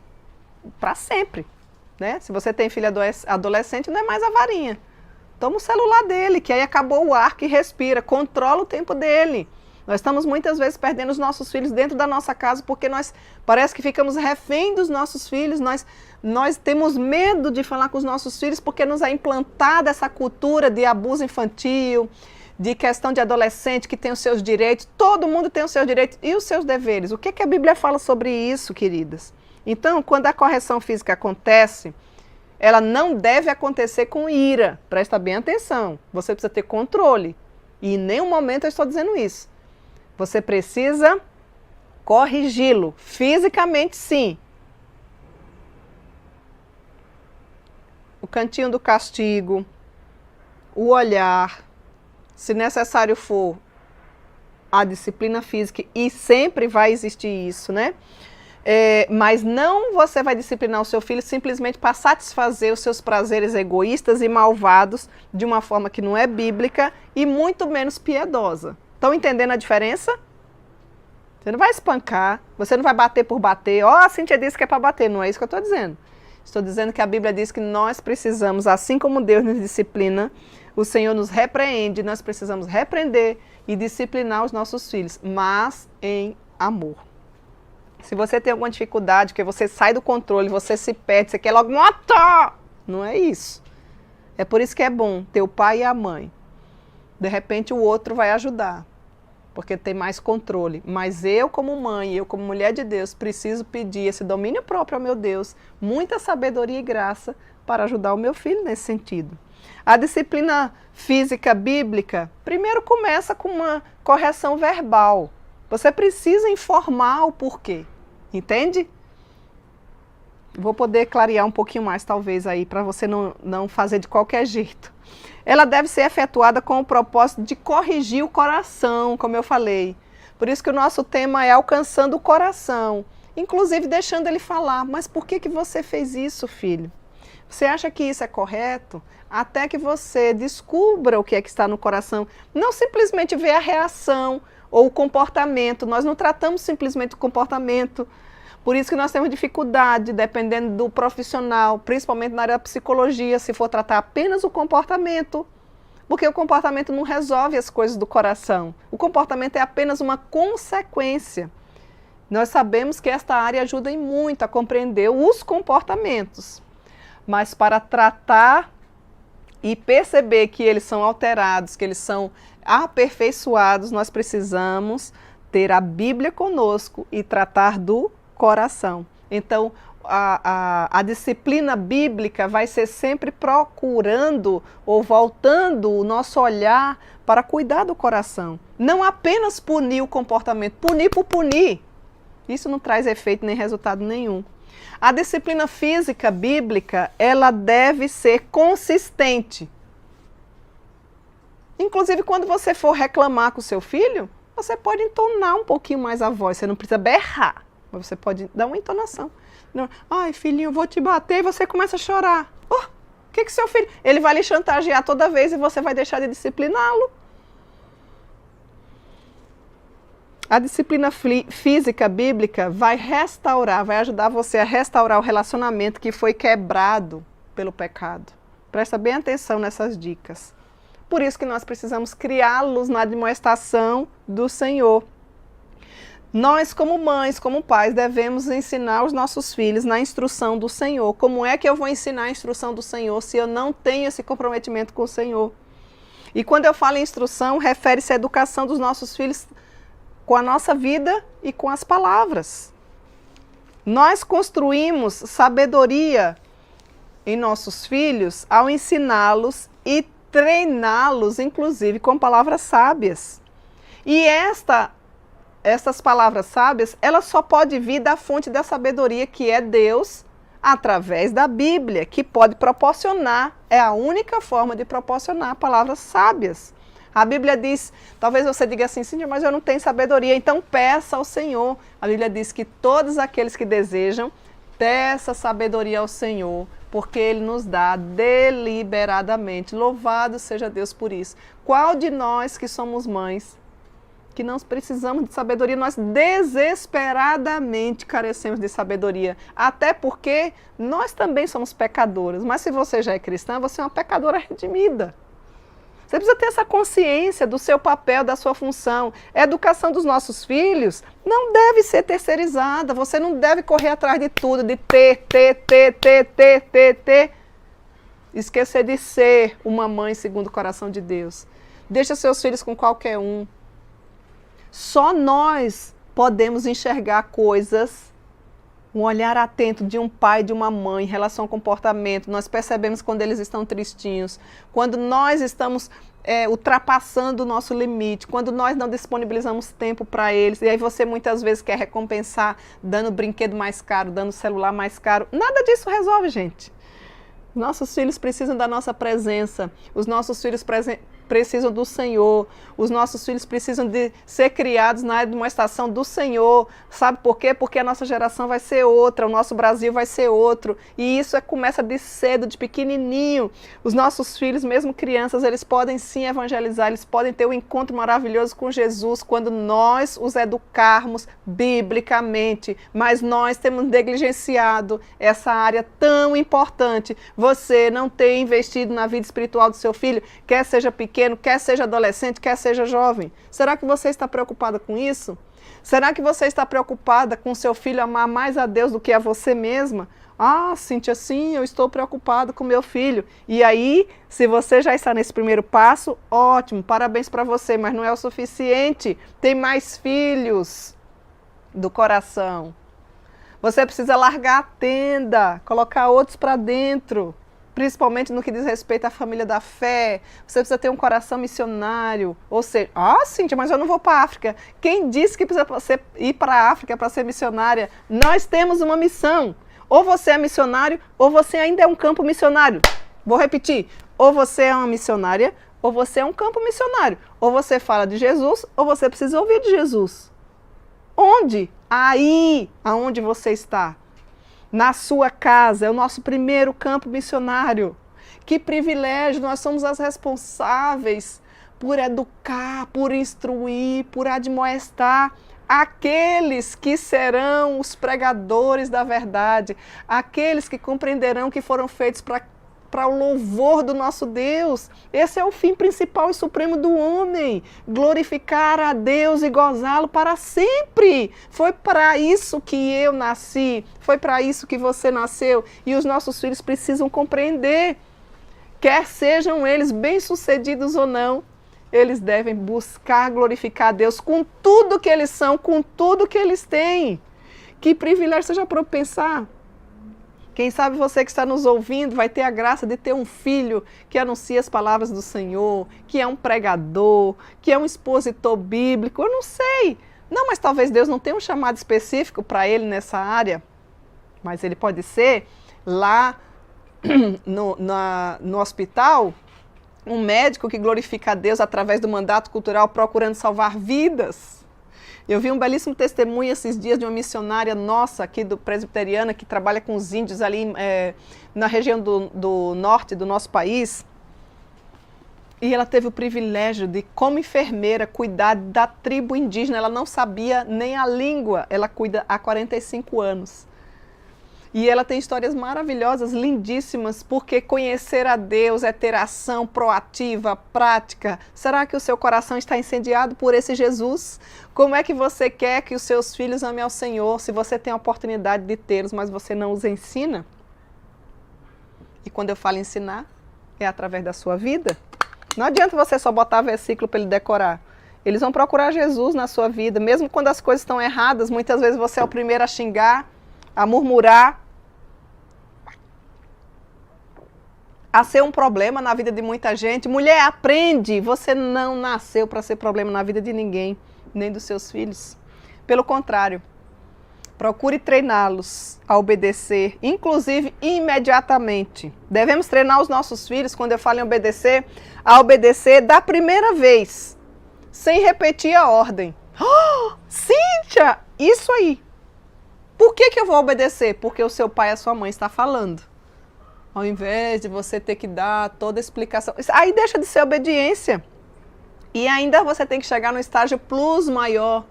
para sempre. Né? Se você tem filho adolescente, não é mais a varinha. Toma o celular dele, que aí acabou o ar que respira. Controla o tempo dele. Nós estamos muitas vezes perdendo os nossos filhos dentro da nossa casa porque nós parece que ficamos refém dos nossos filhos, nós temos medo de falar com os nossos filhos porque nos é implantada essa cultura de abuso infantil, de questão de adolescente que tem os seus direitos. Todo mundo tem os seus direitos e os seus deveres. O que que a Bíblia fala sobre isso, queridas? Então, quando a correção física acontece, ela não deve acontecer com ira. Presta bem atenção. Você precisa ter controle. E em nenhum momento eu estou dizendo isso. Você precisa corrigi-lo, fisicamente sim. O cantinho do castigo, o olhar, se necessário for, a disciplina física, e sempre vai existir isso, né? Mas não você vai disciplinar o seu filho simplesmente para satisfazer os seus prazeres egoístas e malvados de uma forma que não é bíblica e muito menos piedosa. Estão entendendo a diferença? Você não vai espancar, você não vai bater por bater. A Cíntia disse que é para bater, não é isso que eu estou dizendo. Estou dizendo que a Bíblia diz que nós precisamos, assim como Deus nos disciplina, o Senhor nos repreende, nós precisamos repreender e disciplinar os nossos filhos, mas em amor. Se você tem alguma dificuldade, que você sai do controle, você se perde, você quer logo matar, não é isso. É por isso que é bom ter o pai e a mãe. De repente o outro vai ajudar, porque tem mais controle. Mas eu como mãe, eu como mulher de Deus, preciso pedir esse domínio próprio ao meu Deus, muita sabedoria e graça para ajudar o meu filho nesse sentido. A disciplina física bíblica, primeiro começa com uma correção verbal. Você precisa informar o porquê, entende? Vou poder clarear um pouquinho mais, talvez, aí, para você não fazer de qualquer jeito. Ela deve ser efetuada com o propósito de corrigir o coração, como eu falei. Por isso que o nosso tema é alcançando o coração, inclusive deixando ele falar. Mas por que você fez isso, filho? Você acha que isso é correto? Até que você descubra o que é que está no coração. Não simplesmente ver a reação ou o comportamento. Nós não tratamos simplesmente o comportamento. Por isso que nós temos dificuldade, dependendo do profissional, principalmente na área da psicologia, se for tratar apenas o comportamento. Porque o comportamento não resolve as coisas do coração. O comportamento é apenas uma consequência. Nós sabemos que esta área ajuda muito a compreender os comportamentos. Mas para tratar e perceber que eles são alterados, que eles são aperfeiçoados, nós precisamos ter a Bíblia conosco e tratar do coração. Então, a disciplina bíblica vai ser sempre procurando ou voltando o nosso olhar para cuidar do coração. Não apenas punir o comportamento, punir por punir. Isso não traz efeito nem resultado nenhum. A disciplina física bíblica, ela deve ser consistente. Inclusive, quando você for reclamar com o seu filho, você pode entonar um pouquinho mais a voz, você não precisa berrar. Mas você pode dar uma entonação. Não, ai, filhinho, eu vou te bater, e você começa a chorar. O que seu filho... Ele vai lhe chantagear toda vez e você vai deixar de discipliná-lo. A disciplina física bíblica vai restaurar, vai ajudar você a restaurar o relacionamento que foi quebrado pelo pecado. Presta bem atenção nessas dicas. Por isso que nós precisamos criá-los na admoestação do Senhor. Nós, como mães, como pais, devemos ensinar os nossos filhos na instrução do Senhor. Como é que eu vou ensinar a instrução do Senhor se eu não tenho esse comprometimento com o Senhor? E quando eu falo em instrução, refere-se à educação dos nossos filhos com a nossa vida e com as palavras. Nós construímos sabedoria em nossos filhos ao ensiná-los e treiná-los, inclusive, com palavras sábias. E essas palavras sábias, ela só pode vir da fonte da sabedoria, que é Deus, através da Bíblia, que pode proporcionar, é a única forma de proporcionar palavras sábias. A Bíblia diz, talvez você diga assim, Cíntia, mas eu não tenho sabedoria, então peça ao Senhor. A Bíblia diz que todos aqueles que desejam, peça sabedoria ao Senhor, porque Ele nos dá deliberadamente. Louvado seja Deus por isso. Qual de nós que somos mães, que não precisamos de sabedoria, nós desesperadamente carecemos de sabedoria. Até porque nós também somos pecadoras. Mas se você já é cristã, você é uma pecadora redimida. Você precisa ter essa consciência do seu papel, da sua função. A educação dos nossos filhos não deve ser terceirizada. Você não deve correr atrás de tudo, de ter. Esquecer de ser uma mãe segundo o coração de Deus. Deixa seus filhos com qualquer um. Só nós podemos enxergar coisas, um olhar atento de um pai e de uma mãe em relação ao comportamento. Nós percebemos quando eles estão tristinhos, quando nós estamos ultrapassando o nosso limite, quando nós não disponibilizamos tempo para eles. E aí você muitas vezes quer recompensar dando brinquedo mais caro, dando celular mais caro. Nada disso resolve, gente. Nossos filhos precisam da nossa presença, os nossos filhos precisam do Senhor, os nossos filhos precisam de ser criados na admoestação do Senhor. Sabe por quê? Porque a nossa geração vai ser outra, o nosso Brasil vai ser outro. E isso começa de cedo, de pequenininho. Os nossos filhos, mesmo crianças, eles podem sim evangelizar, eles podem ter um encontro maravilhoso com Jesus quando nós os educarmos biblicamente. Mas nós temos negligenciado essa área tão importante. Você não tem investido na vida espiritual do seu filho, quer seja pequeno, quer seja adolescente, quer seja jovem. Será que você está preocupada com isso? Será que você está preocupada com seu filho amar mais a Deus do que a você mesma? Ah, Cíntia, sim, eu estou preocupada com meu filho. E aí, se você já está nesse primeiro passo, ótimo, parabéns para você, mas não é o suficiente. Tem mais filhos do coração. Você precisa largar a tenda, colocar outros para dentro. principalmente no que diz respeito à família da fé. Você precisa ter um coração missionário. Ou seja, Cíntia, mas eu não vou para a África. Quem disse que precisa ir para a África para ser missionária? Nós temos uma missão. Ou você é missionário, ou você ainda é um campo missionário. Vou repetir. Ou você é uma missionária, ou você é um campo missionário. Ou você fala de Jesus, ou você precisa ouvir de Jesus. Onde? Aí, aonde você está. Na sua casa, é o nosso primeiro campo missionário. Que privilégio, nós somos as responsáveis por educar, por instruir, por admoestar aqueles que serão os pregadores da verdade, aqueles que compreenderão que foram feitos para o louvor do nosso Deus. Esse é o fim principal e supremo do homem, glorificar a Deus e gozá-lo para sempre. Foi para isso que eu nasci, foi para isso que você nasceu, e os nossos filhos precisam compreender, quer sejam eles bem-sucedidos ou não, eles devem buscar glorificar a Deus com tudo que eles são, com tudo que eles têm. Que privilégio, você já parou para pensar? Quem sabe você que está nos ouvindo vai ter a graça de ter um filho que anuncia as palavras do Senhor, que é um pregador, que é um expositor bíblico, eu não sei. Não, mas talvez Deus não tenha um chamado específico para ele nessa área, mas ele pode ser lá no hospital, um médico que glorifica a Deus através do mandato cultural procurando salvar vidas. Eu vi um belíssimo testemunho esses dias de uma missionária nossa aqui do presbiteriana que trabalha com os índios ali na região do norte do nosso país. E ela teve o privilégio de, como enfermeira, cuidar da tribo indígena. Ela não sabia nem a língua, ela cuida há 45 anos. E ela tem histórias maravilhosas, lindíssimas, porque conhecer a Deus é ter ação proativa, prática. Será que o seu coração está incendiado por esse Jesus? Como é que você quer que os seus filhos amem ao Senhor, se você tem a oportunidade de tê-los, mas você não os ensina? E quando eu falo ensinar, é através da sua vida. Não adianta você só botar versículo para ele decorar. Eles vão procurar Jesus na sua vida, mesmo quando as coisas estão erradas. Muitas vezes você é o primeiro a xingar, a murmurar, a ser um problema na vida de muita gente. Mulher, aprende! Você não nasceu para ser problema na vida de ninguém, nem dos seus filhos. Pelo contrário, procure treiná-los a obedecer, inclusive imediatamente. Devemos treinar os nossos filhos, quando eu falo em obedecer, a obedecer da primeira vez, sem repetir a ordem. Cíntia, isso aí! Por que eu vou obedecer? Porque o seu pai e a sua mãe estão falando. Ao invés de você ter que dar toda a explicação. Aí deixa de ser obediência. E ainda você tem que chegar no estágio plus maior.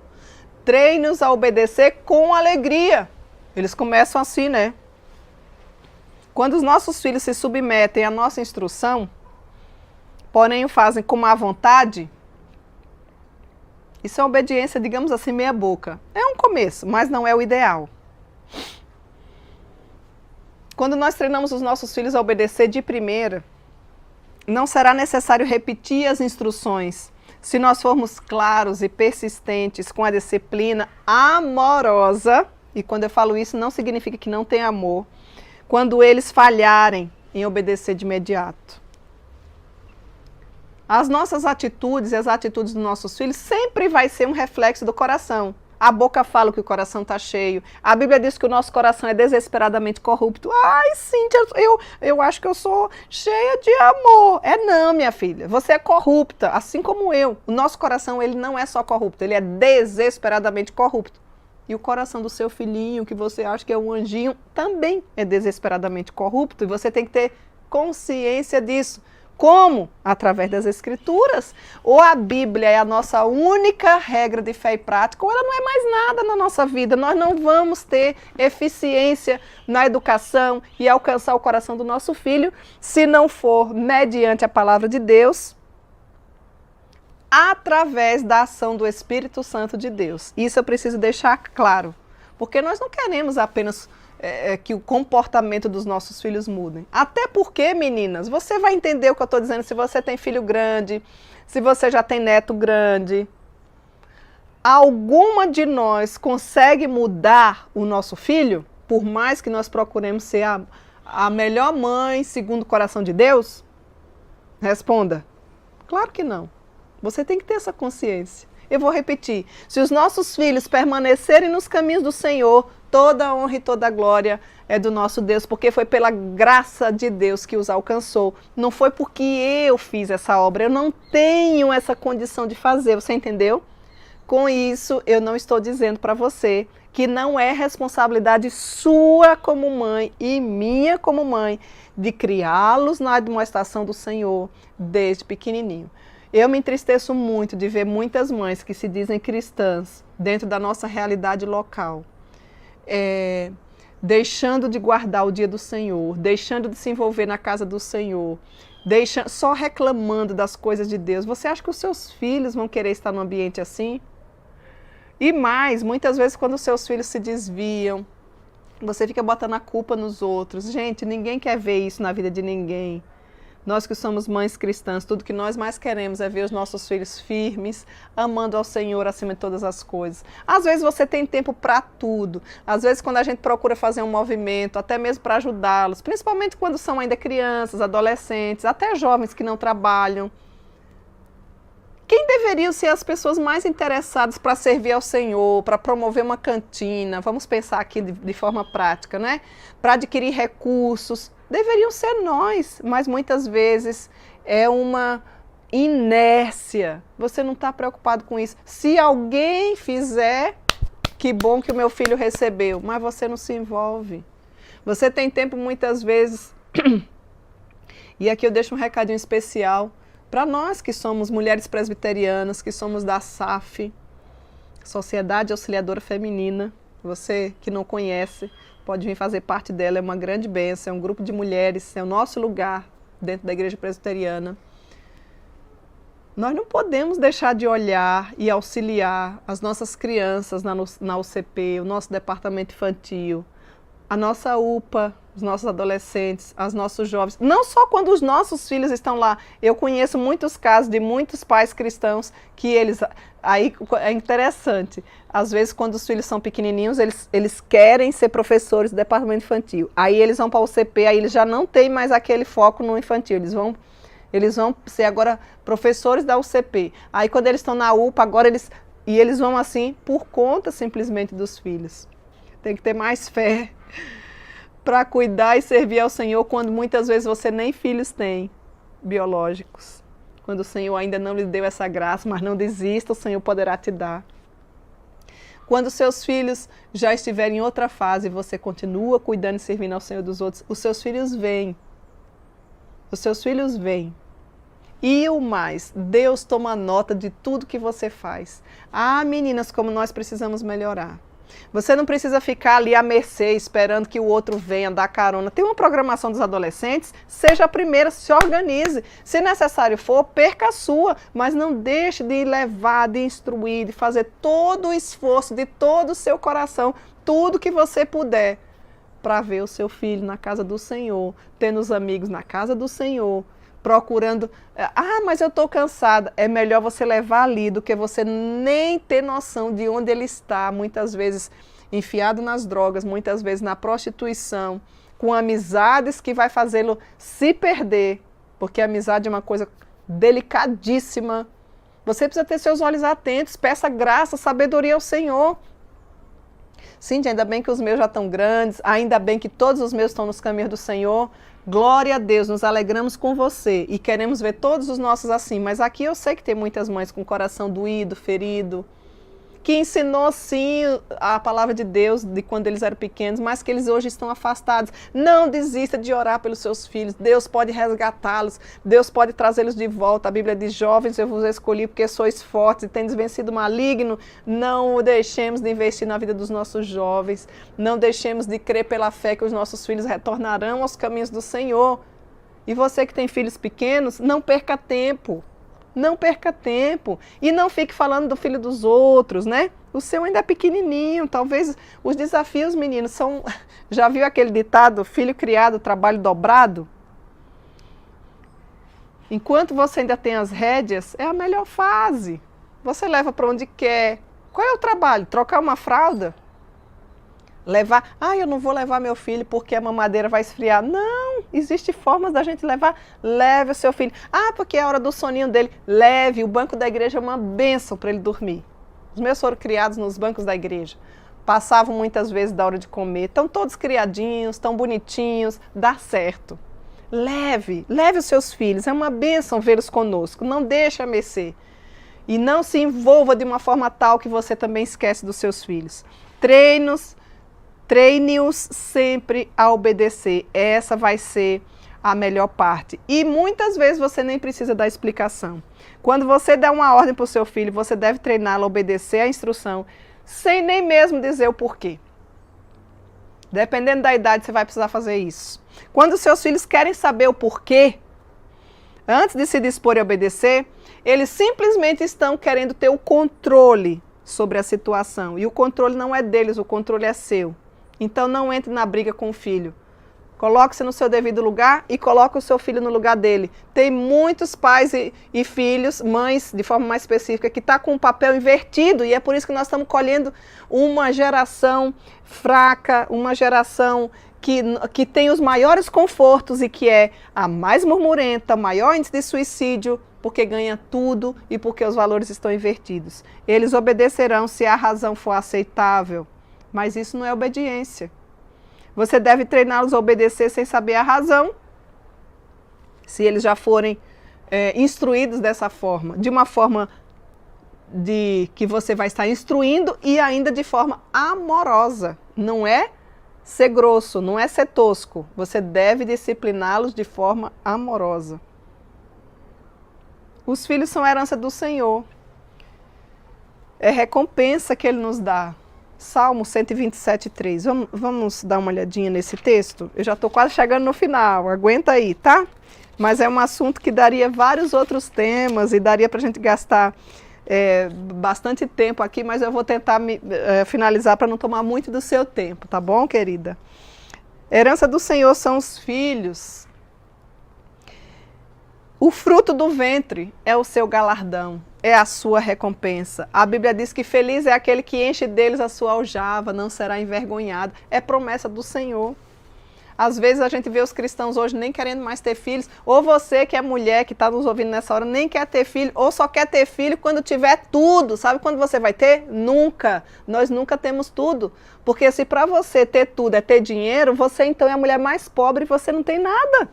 Treine-os a obedecer com alegria. Eles começam assim, né? Quando os nossos filhos se submetem à nossa instrução, porém o fazem com má vontade, isso é obediência, digamos assim, meia boca. É um começo, mas não é o ideal. Quando nós treinamos os nossos filhos a obedecer de primeira, não será necessário repetir as instruções. Se nós formos claros e persistentes com a disciplina amorosa, e quando eu falo isso não significa que não tem amor, quando eles falharem em obedecer de imediato. As nossas atitudes e as atitudes dos nossos filhos sempre vai ser um reflexo do coração. A boca fala que o coração está cheio. A Bíblia diz que o nosso coração é desesperadamente corrupto. Ai, Cíntia, eu acho que eu sou cheia de amor. É não, minha filha. Você é corrupta, assim como eu. O nosso coração, ele não é só corrupto, ele é desesperadamente corrupto. E o coração do seu filhinho, que você acha que é um anjinho, também é desesperadamente corrupto. E você tem que ter consciência disso. Como? Através das Escrituras. Ou a Bíblia é a nossa única regra de fé e prática, ou ela não é mais nada na nossa vida. Nós não vamos ter eficiência na educação e alcançar o coração do nosso filho se não for mediante a palavra de Deus, através da ação do Espírito Santo de Deus. Isso eu preciso deixar claro, porque nós não queremos apenas que o comportamento dos nossos filhos mudem. Até porque, meninas, você vai entender o que eu estou dizendo se você tem filho grande, se você já tem neto grande. Alguma de nós consegue mudar o nosso filho, por mais que nós procuremos ser a melhor mãe segundo o coração de Deus? Responda. Claro que não. Você tem que ter essa consciência. Eu vou repetir. Se os nossos filhos permanecerem nos caminhos do Senhor, toda a honra e toda a glória é do nosso Deus, porque foi pela graça de Deus que os alcançou. Não foi porque eu fiz essa obra. Eu não tenho essa condição de fazer. Você entendeu? Com isso, eu não estou dizendo para você que não é responsabilidade sua como mãe e minha como mãe de criá-los na admoestação do Senhor desde pequenininho. Eu me entristeço muito de ver muitas mães que se dizem cristãs dentro da nossa realidade local, deixando de guardar o dia do Senhor, deixando de se envolver na casa do Senhor, só reclamando das coisas de Deus. Você acha que os seus filhos vão querer estar num ambiente assim? E mais, muitas vezes quando os seus filhos se desviam, você fica botando a culpa nos outros. Gente, ninguém quer ver isso na vida de ninguém. Nós que somos mães cristãs, tudo que nós mais queremos é ver os nossos filhos firmes, amando ao Senhor acima de todas as coisas. Às vezes você tem tempo para tudo. Às vezes quando a gente procura fazer um movimento, até mesmo para ajudá-los, principalmente quando são ainda crianças, adolescentes, até jovens que não trabalham. Quem deveriam ser as pessoas mais interessadas para servir ao Senhor, para promover uma cantina, vamos pensar aqui de forma prática, né? Para adquirir recursos, deveriam ser nós, mas muitas vezes é uma inércia. Você não está preocupado com isso. Se alguém fizer, que bom que o meu filho recebeu, mas você não se envolve. Você tem tempo muitas vezes, e aqui eu deixo um recadinho especial, para nós que somos mulheres presbiterianas, que somos da SAF, Sociedade Auxiliadora Feminina, você que não conhece, pode vir fazer parte dela, é uma grande bênção, é um grupo de mulheres, é o nosso lugar dentro da Igreja Presbiteriana. Nós não podemos deixar de olhar e auxiliar as nossas crianças na UCP, o nosso departamento infantil, a nossa UPA, os nossos adolescentes, os nossos jovens, não só quando os nossos filhos estão lá. Eu conheço muitos casos de muitos pais cristãos que aí é interessante, às vezes quando os filhos são pequenininhos, eles querem ser professores do departamento infantil. Aí eles vão para o UCP, aí eles já não têm mais aquele foco no infantil, eles vão ser agora professores da UCP. Aí quando eles estão na UPA, agora eles vão assim por conta simplesmente dos filhos. Tem que ter mais fé para cuidar e servir ao Senhor quando muitas vezes você nem filhos tem biológicos. Quando o Senhor ainda não lhe deu essa graça, mas não desista, o Senhor poderá te dar. Quando seus filhos já estiverem em outra fase e você continua cuidando e servindo ao Senhor dos outros, os seus filhos vêm. Os seus filhos vêm. E o mais, Deus toma nota de tudo que você faz. Ah, meninas, como nós precisamos melhorar. Você não precisa ficar ali à mercê, esperando que o outro venha dar carona. Tem uma programação dos adolescentes, seja a primeira, se organize. Se necessário for, perca a sua, mas não deixe de levar, de instruir, de fazer todo o esforço, de todo o seu coração, tudo que você puder, para ver o seu filho na casa do Senhor, tendo os amigos na casa do Senhor, procurando, mas eu estou cansada. É melhor você levar ali do que você nem ter noção de onde ele está, muitas vezes enfiado nas drogas, muitas vezes na prostituição, com amizades que vai fazê-lo se perder, porque a amizade é uma coisa delicadíssima. Você precisa ter seus olhos atentos, peça graça, sabedoria ao Senhor. Cíntia, ainda bem que os meus já estão grandes, ainda bem que todos os meus estão nos caminhos do Senhor. Glória a Deus, nos alegramos com você e queremos ver todos os nossos assim. Mas aqui eu sei que tem muitas mães com o coração doído, ferido, que ensinou sim a palavra de Deus de quando eles eram pequenos, mas que eles hoje estão afastados. Não desista de orar pelos seus filhos. Deus pode resgatá-los, Deus pode trazê-los de volta. A Bíblia diz: jovens, eu vos escolhi porque sois fortes e tendes vencido o maligno. Não deixemos de investir na vida dos nossos jovens. Não deixemos de crer pela fé que os nossos filhos retornarão aos caminhos do Senhor. E você que tem filhos pequenos, não perca tempo. Não perca tempo e não fique falando do filho dos outros, né? O seu ainda é pequenininho, talvez os desafios, meninos, são... Já viu aquele ditado, filho criado, trabalho dobrado? Enquanto você ainda tem as rédeas, é a melhor fase. Você leva para onde quer. Qual é o trabalho? Trocar uma fralda? Levar, eu não vou levar meu filho porque a mamadeira vai esfriar. Não, existe formas da gente levar. Leve o seu filho. Porque é a hora do soninho dele. Leve, o banco da igreja é uma bênção para ele dormir. Os meus foram criados nos bancos da igreja. Passavam muitas vezes da hora de comer. Estão todos criadinhos, estão bonitinhos, dá certo. Leve os seus filhos. É uma bênção vê-los conosco. Não deixe a mercê. E não se envolva de uma forma tal que você também esquece dos seus filhos. Treine-os sempre a obedecer. Essa vai ser a melhor parte. E muitas vezes você nem precisa dar explicação. Quando você dá uma ordem para o seu filho, você deve treiná-lo a obedecer a instrução, sem nem mesmo dizer o porquê. Dependendo da idade, você vai precisar fazer isso. Quando os seus filhos querem saber o porquê, antes de se dispor a obedecer, eles simplesmente estão querendo ter o controle sobre a situação. E o controle não é deles, o controle é seu. Então não entre na briga com o filho. Coloque-se no seu devido lugar e coloque o seu filho no lugar dele. Tem muitos pais e filhos, mães de forma mais específica, que está com o papel invertido e é por isso que nós estamos colhendo uma geração fraca, uma geração que tem os maiores confortos e que é a mais murmurenta, maior índice de suicídio, porque ganha tudo e porque os valores estão invertidos. Eles obedecerão se a razão for aceitável, mas isso não é obediência. Você deve treiná-los a obedecer sem saber a razão, se eles já forem instruídos dessa forma, de uma forma que você vai estar instruindo e ainda de forma amorosa. Não é ser grosso, não é ser tosco. Você deve discipliná-los de forma amorosa. Os filhos são a herança do Senhor. É recompensa que Ele nos dá. Salmo 127:3. Vamos dar uma olhadinha nesse texto? Eu já estou quase chegando no final, aguenta aí, tá? Mas é um assunto que daria vários outros temas e daria para a gente gastar bastante tempo aqui, mas eu vou tentar finalizar para não tomar muito do seu tempo, tá bom, querida? Herança do Senhor são os filhos. O fruto do ventre é o seu galardão, é a sua recompensa. A Bíblia diz que feliz é aquele que enche deles a sua aljava, não será envergonhado. É promessa do Senhor. Às vezes a gente vê os cristãos hoje nem querendo mais ter filhos, ou você que é mulher, que está nos ouvindo nessa hora, nem quer ter filho, ou só quer ter filho quando tiver tudo. Sabe quando você vai ter? Nunca. Nós nunca temos tudo. Porque se para você ter tudo é ter dinheiro, você então é a mulher mais pobre e você não tem nada.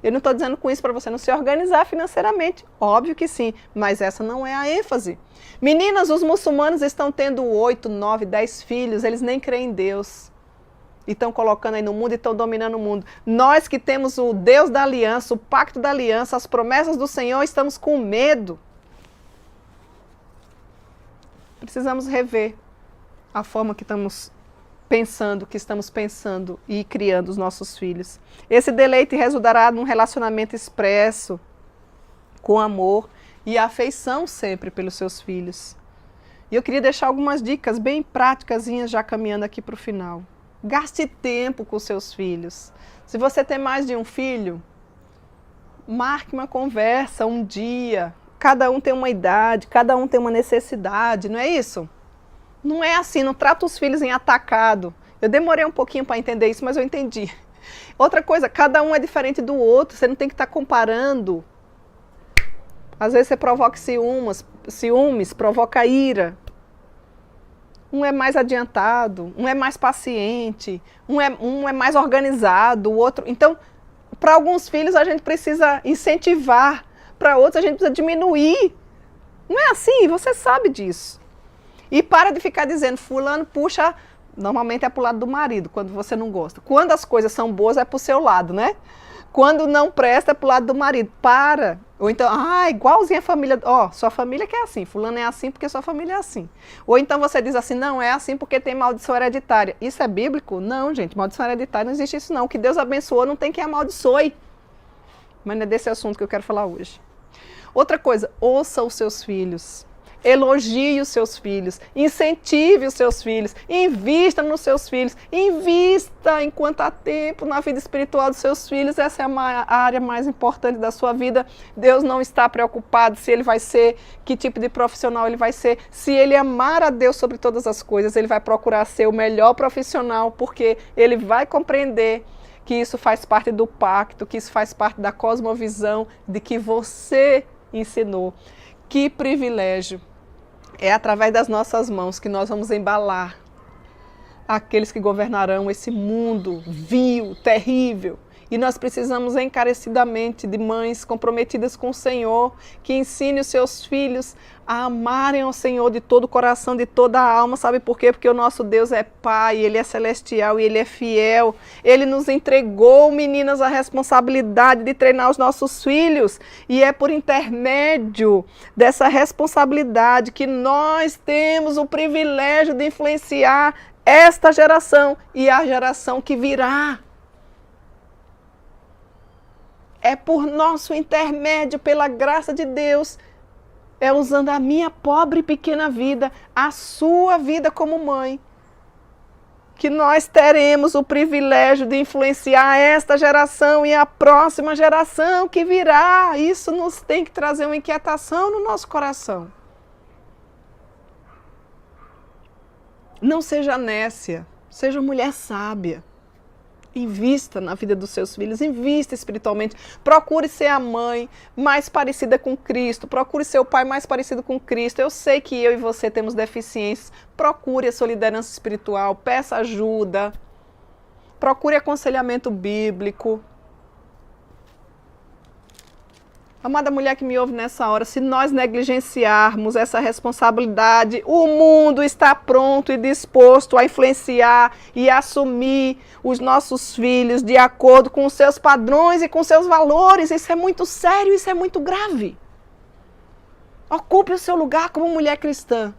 Eu não estou dizendo com isso para você não se organizar financeiramente. Óbvio que sim, mas essa não é a ênfase. Meninas, os muçulmanos estão tendo 8, 9, 10 filhos, eles nem creem em Deus. E estão colocando aí no mundo e estão dominando o mundo. Nós que temos o Deus da aliança, o pacto da aliança, as promessas do Senhor, estamos com medo. Precisamos rever a forma que estamos pensando e criando os nossos filhos. Esse deleite resultará num relacionamento expresso, com amor e afeição sempre pelos seus filhos. E eu queria deixar algumas dicas bem práticas, já caminhando aqui para o final. Gaste tempo com seus filhos. Se você tem mais de um filho, marque uma conversa, um dia. Cada um tem uma idade, cada um tem uma necessidade, não é isso? Não é assim, não trata os filhos em atacado. Eu demorei um pouquinho para entender isso, mas eu entendi. Outra coisa, cada um é diferente do outro, você não tem que estar comparando. Às vezes você provoca ciúmes, provoca ira. Um é mais adiantado, um é mais paciente, um é mais organizado, o outro... Então, para alguns filhos a gente precisa incentivar, para outros a gente precisa diminuir. Não é assim, você sabe disso. E para de ficar dizendo, fulano puxa, normalmente é para o lado do marido, quando você não gosta. Quando as coisas são boas é para o seu lado, né? Quando não presta é para o lado do marido. Para! Ou então, igualzinho a família, sua família que é assim, fulano é assim porque sua família é assim. Ou então você diz assim, não, é assim porque tem maldição hereditária. Isso é bíblico? Não, gente, maldição hereditária não existe isso não. O que Deus abençoou não tem quem amaldiçoe. Mas não é desse assunto que eu quero falar hoje. Outra coisa, ouça os seus filhos. Elogie os seus filhos, incentive os seus filhos, invista nos seus filhos, invista enquanto há tempo na vida espiritual dos seus filhos. Essa é a área mais importante da sua vida. Deus não está preocupado se ele vai ser, que tipo de profissional ele vai ser. Se ele amar a Deus sobre todas as coisas, ele vai procurar ser o melhor profissional, porque ele vai compreender que isso faz parte do pacto, que isso faz parte da cosmovisão de que você ensinou. Que privilégio! É através das nossas mãos que nós vamos embalar aqueles que governarão esse mundo vil, terrível. E nós precisamos encarecidamente de mães comprometidas com o Senhor, que ensinem os seus filhos a amarem ao Senhor de todo o coração, de toda a alma. Sabe por quê? Porque o nosso Deus é Pai, Ele é celestial e Ele é fiel. Ele nos entregou, meninas, a responsabilidade de treinar os nossos filhos. E é por intermédio dessa responsabilidade que nós temos o privilégio de influenciar esta geração e a geração que virá. É por nosso intermédio, pela graça de Deus, é usando a minha pobre e pequena vida, a sua vida como mãe, que nós teremos o privilégio de influenciar esta geração e a próxima geração que virá. Isso nos tem que trazer uma inquietação no nosso coração. Não seja nécia, seja mulher sábia. Invista na vida dos seus filhos, invista espiritualmente. Procure ser a mãe mais parecida com Cristo. Procure ser o pai mais parecido com Cristo. Eu sei que eu e você temos deficiências. Procure a sua liderança espiritual. Peça ajuda. Procure aconselhamento bíblico. Amada mulher que me ouve nessa hora, se nós negligenciarmos essa responsabilidade, o mundo está pronto e disposto a influenciar e assumir os nossos filhos de acordo com os seus padrões e com seus valores. Isso é muito sério, isso é muito grave. Ocupe o seu lugar como mulher cristã.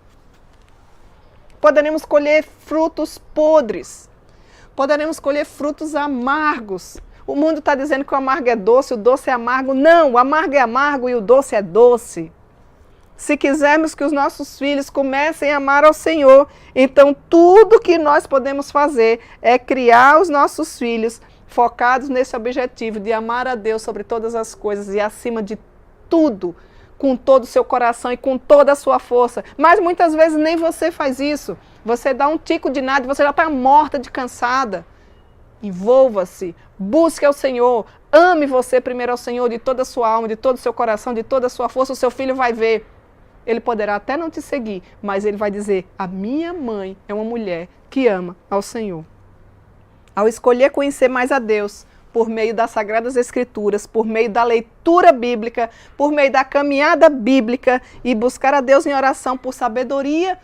Poderemos colher frutos podres. Poderemos colher frutos amargos. O mundo está dizendo que o amargo é doce, o doce é amargo. Não, o amargo é amargo e o doce é doce. Se quisermos que os nossos filhos comecem a amar ao Senhor, então tudo que nós podemos fazer é criar os nossos filhos focados nesse objetivo de amar a Deus sobre todas as coisas e acima de tudo, com todo o seu coração e com toda a sua força. Mas muitas vezes nem você faz isso. Você dá um tico de nada e você já está morta de cansada. Envolva-se, busque ao Senhor, ame você primeiro ao Senhor de toda a sua alma, de todo o seu coração, de toda a sua força. O seu filho vai ver, ele poderá até não te seguir, mas ele vai dizer, a minha mãe é uma mulher que ama ao Senhor. Ao escolher conhecer mais a Deus, por meio das Sagradas Escrituras, por meio da leitura bíblica, por meio da caminhada bíblica e buscar a Deus em oração por sabedoria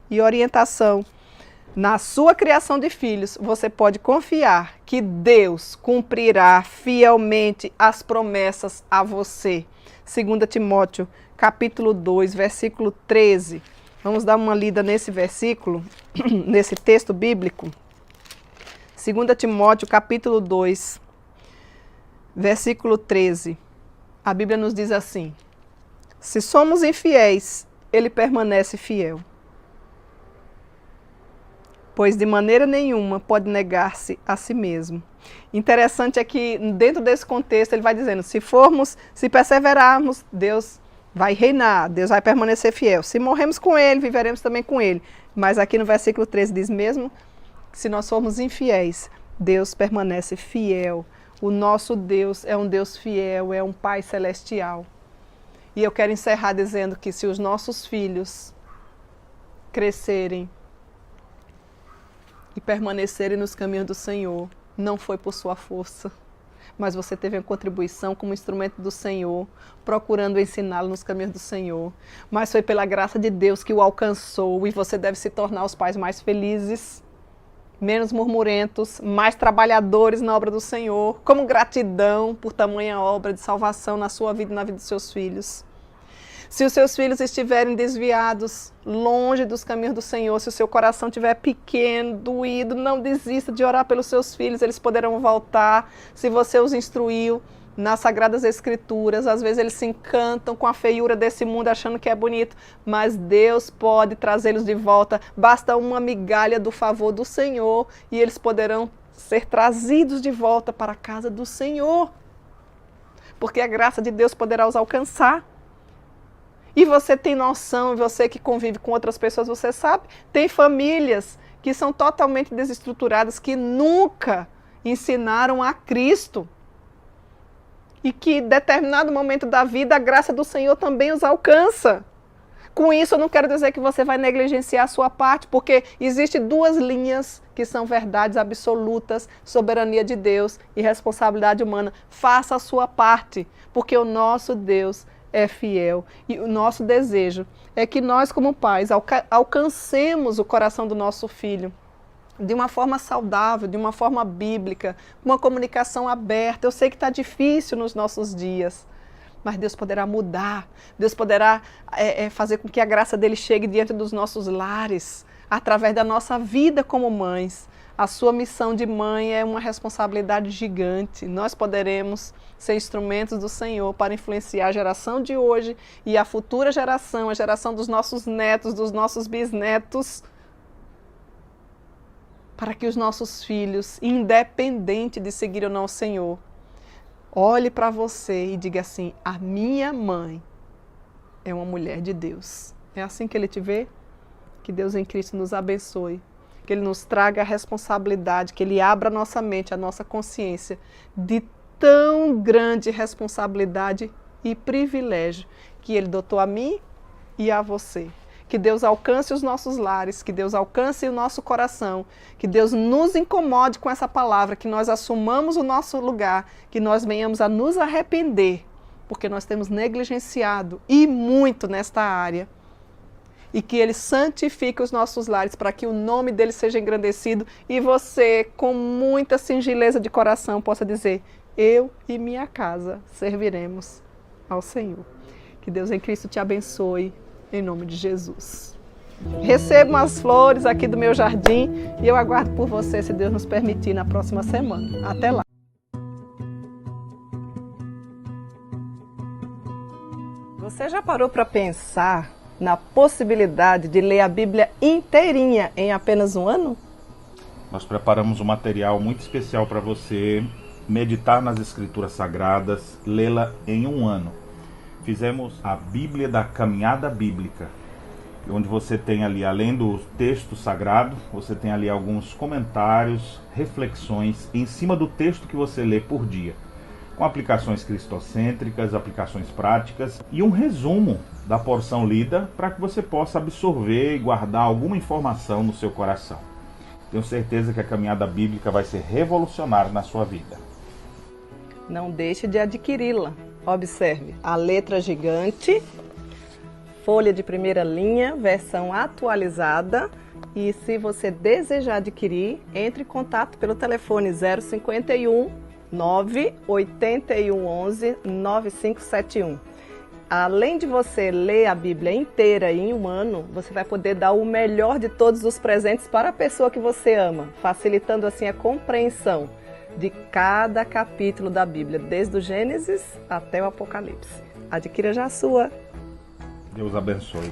e orientação, na sua criação de filhos, você pode confiar que Deus cumprirá fielmente as promessas a você. 2 Timóteo, capítulo 2, versículo 13. Vamos dar uma lida nesse versículo, nesse texto bíblico. 2 Timóteo, capítulo 2, versículo 13. A Bíblia nos diz assim: se somos infiéis, ele permanece fiel, pois de maneira nenhuma pode negar-se a si mesmo. Interessante é que dentro desse contexto ele vai dizendo, se perseverarmos, Deus vai reinar, Deus vai permanecer fiel. Se morremos com ele, viveremos também com ele. Mas aqui no versículo 13 diz mesmo, se nós formos infiéis, Deus permanece fiel. O nosso Deus é um Deus fiel, é um Pai celestial. E eu quero encerrar dizendo que se os nossos filhos crescerem e permanecerem nos caminhos do Senhor, não foi por sua força, mas você teve uma contribuição como instrumento do Senhor, procurando ensiná-lo nos caminhos do Senhor, mas foi pela graça de Deus que o alcançou, e você deve se tornar os pais mais felizes, menos murmurentos, mais trabalhadores na obra do Senhor, como gratidão por tamanha obra de salvação na sua vida e na vida dos seus filhos. Se os seus filhos estiverem desviados, longe dos caminhos do Senhor, se o seu coração estiver pequeno, doído, não desista de orar pelos seus filhos, eles poderão voltar, se você os instruiu nas Sagradas Escrituras. Às vezes eles se encantam com a feiura desse mundo, achando que é bonito, mas Deus pode trazê-los de volta. Basta uma migalha do favor do Senhor e eles poderão ser trazidos de volta para a casa do Senhor, porque a graça de Deus poderá os alcançar. E você tem noção, você que convive com outras pessoas, você sabe, tem famílias que são totalmente desestruturadas, que nunca ensinaram a Cristo. E que em determinado momento da vida a graça do Senhor também os alcança. Com isso eu não quero dizer que você vai negligenciar a sua parte, porque existem duas linhas que são verdades absolutas: soberania de Deus e responsabilidade humana. Faça a sua parte, porque o nosso Deus é fiel. E o nosso desejo é que nós, como pais, alcancemos o coração do nosso filho de uma forma saudável, de uma forma bíblica, uma comunicação aberta. Eu sei que está difícil nos nossos dias, mas Deus poderá mudar, Deus poderá fazer com que a graça dele chegue diante dos nossos lares, através da nossa vida como mães. A sua missão de mãe é uma responsabilidade gigante. Nós poderemos ser instrumentos do Senhor para influenciar a geração de hoje e a futura geração, a geração dos nossos netos, dos nossos bisnetos, para que os nossos filhos, independente de seguir ou não o Senhor, olhe para você e diga assim: a minha mãe é uma mulher de Deus. É assim que Ele te vê? Que Deus em Cristo nos abençoe, que Ele nos traga a responsabilidade, que Ele abra a nossa mente, a nossa consciência de tão grande responsabilidade e privilégio que Ele dotou a mim e a você. Que Deus alcance os nossos lares, que Deus alcance o nosso coração, que Deus nos incomode com essa palavra, que nós assumamos o nosso lugar, que nós venhamos a nos arrepender, porque nós temos negligenciado e muito nesta área. E que Ele santifique os nossos lares para que o nome dEle seja engrandecido e você, com muita singeleza de coração, possa dizer: eu e minha casa serviremos ao Senhor. Que Deus em Cristo te abençoe, em nome de Jesus. Recebam as flores aqui do meu jardim e eu aguardo por você, se Deus nos permitir, na próxima semana. Até lá! Você já parou para pensar na possibilidade de ler a Bíblia inteirinha em apenas um ano? Nós preparamos um material muito especial para você meditar nas Escrituras Sagradas, lê-la em um ano. Fizemos a Bíblia da Caminhada Bíblica, onde você tem ali, além do texto sagrado, você tem ali alguns comentários, reflexões em cima do texto que você lê por dia, com aplicações cristocêntricas, aplicações práticas e um resumo da porção lida para que você possa absorver e guardar alguma informação no seu coração. Tenho certeza que a Caminhada Bíblica vai ser revolucionária na sua vida. Não deixe de adquiri-la. Observe a letra gigante, folha de primeira linha, versão atualizada. E se você desejar adquirir, entre em contato pelo telefone 051 98111 9571. Além de você ler a Bíblia inteira em um ano, você vai poder dar o melhor de todos os presentes para a pessoa que você ama, facilitando assim a compreensão de cada capítulo da Bíblia, desde o Gênesis até o Apocalipse. Adquira já a sua. Deus abençoe.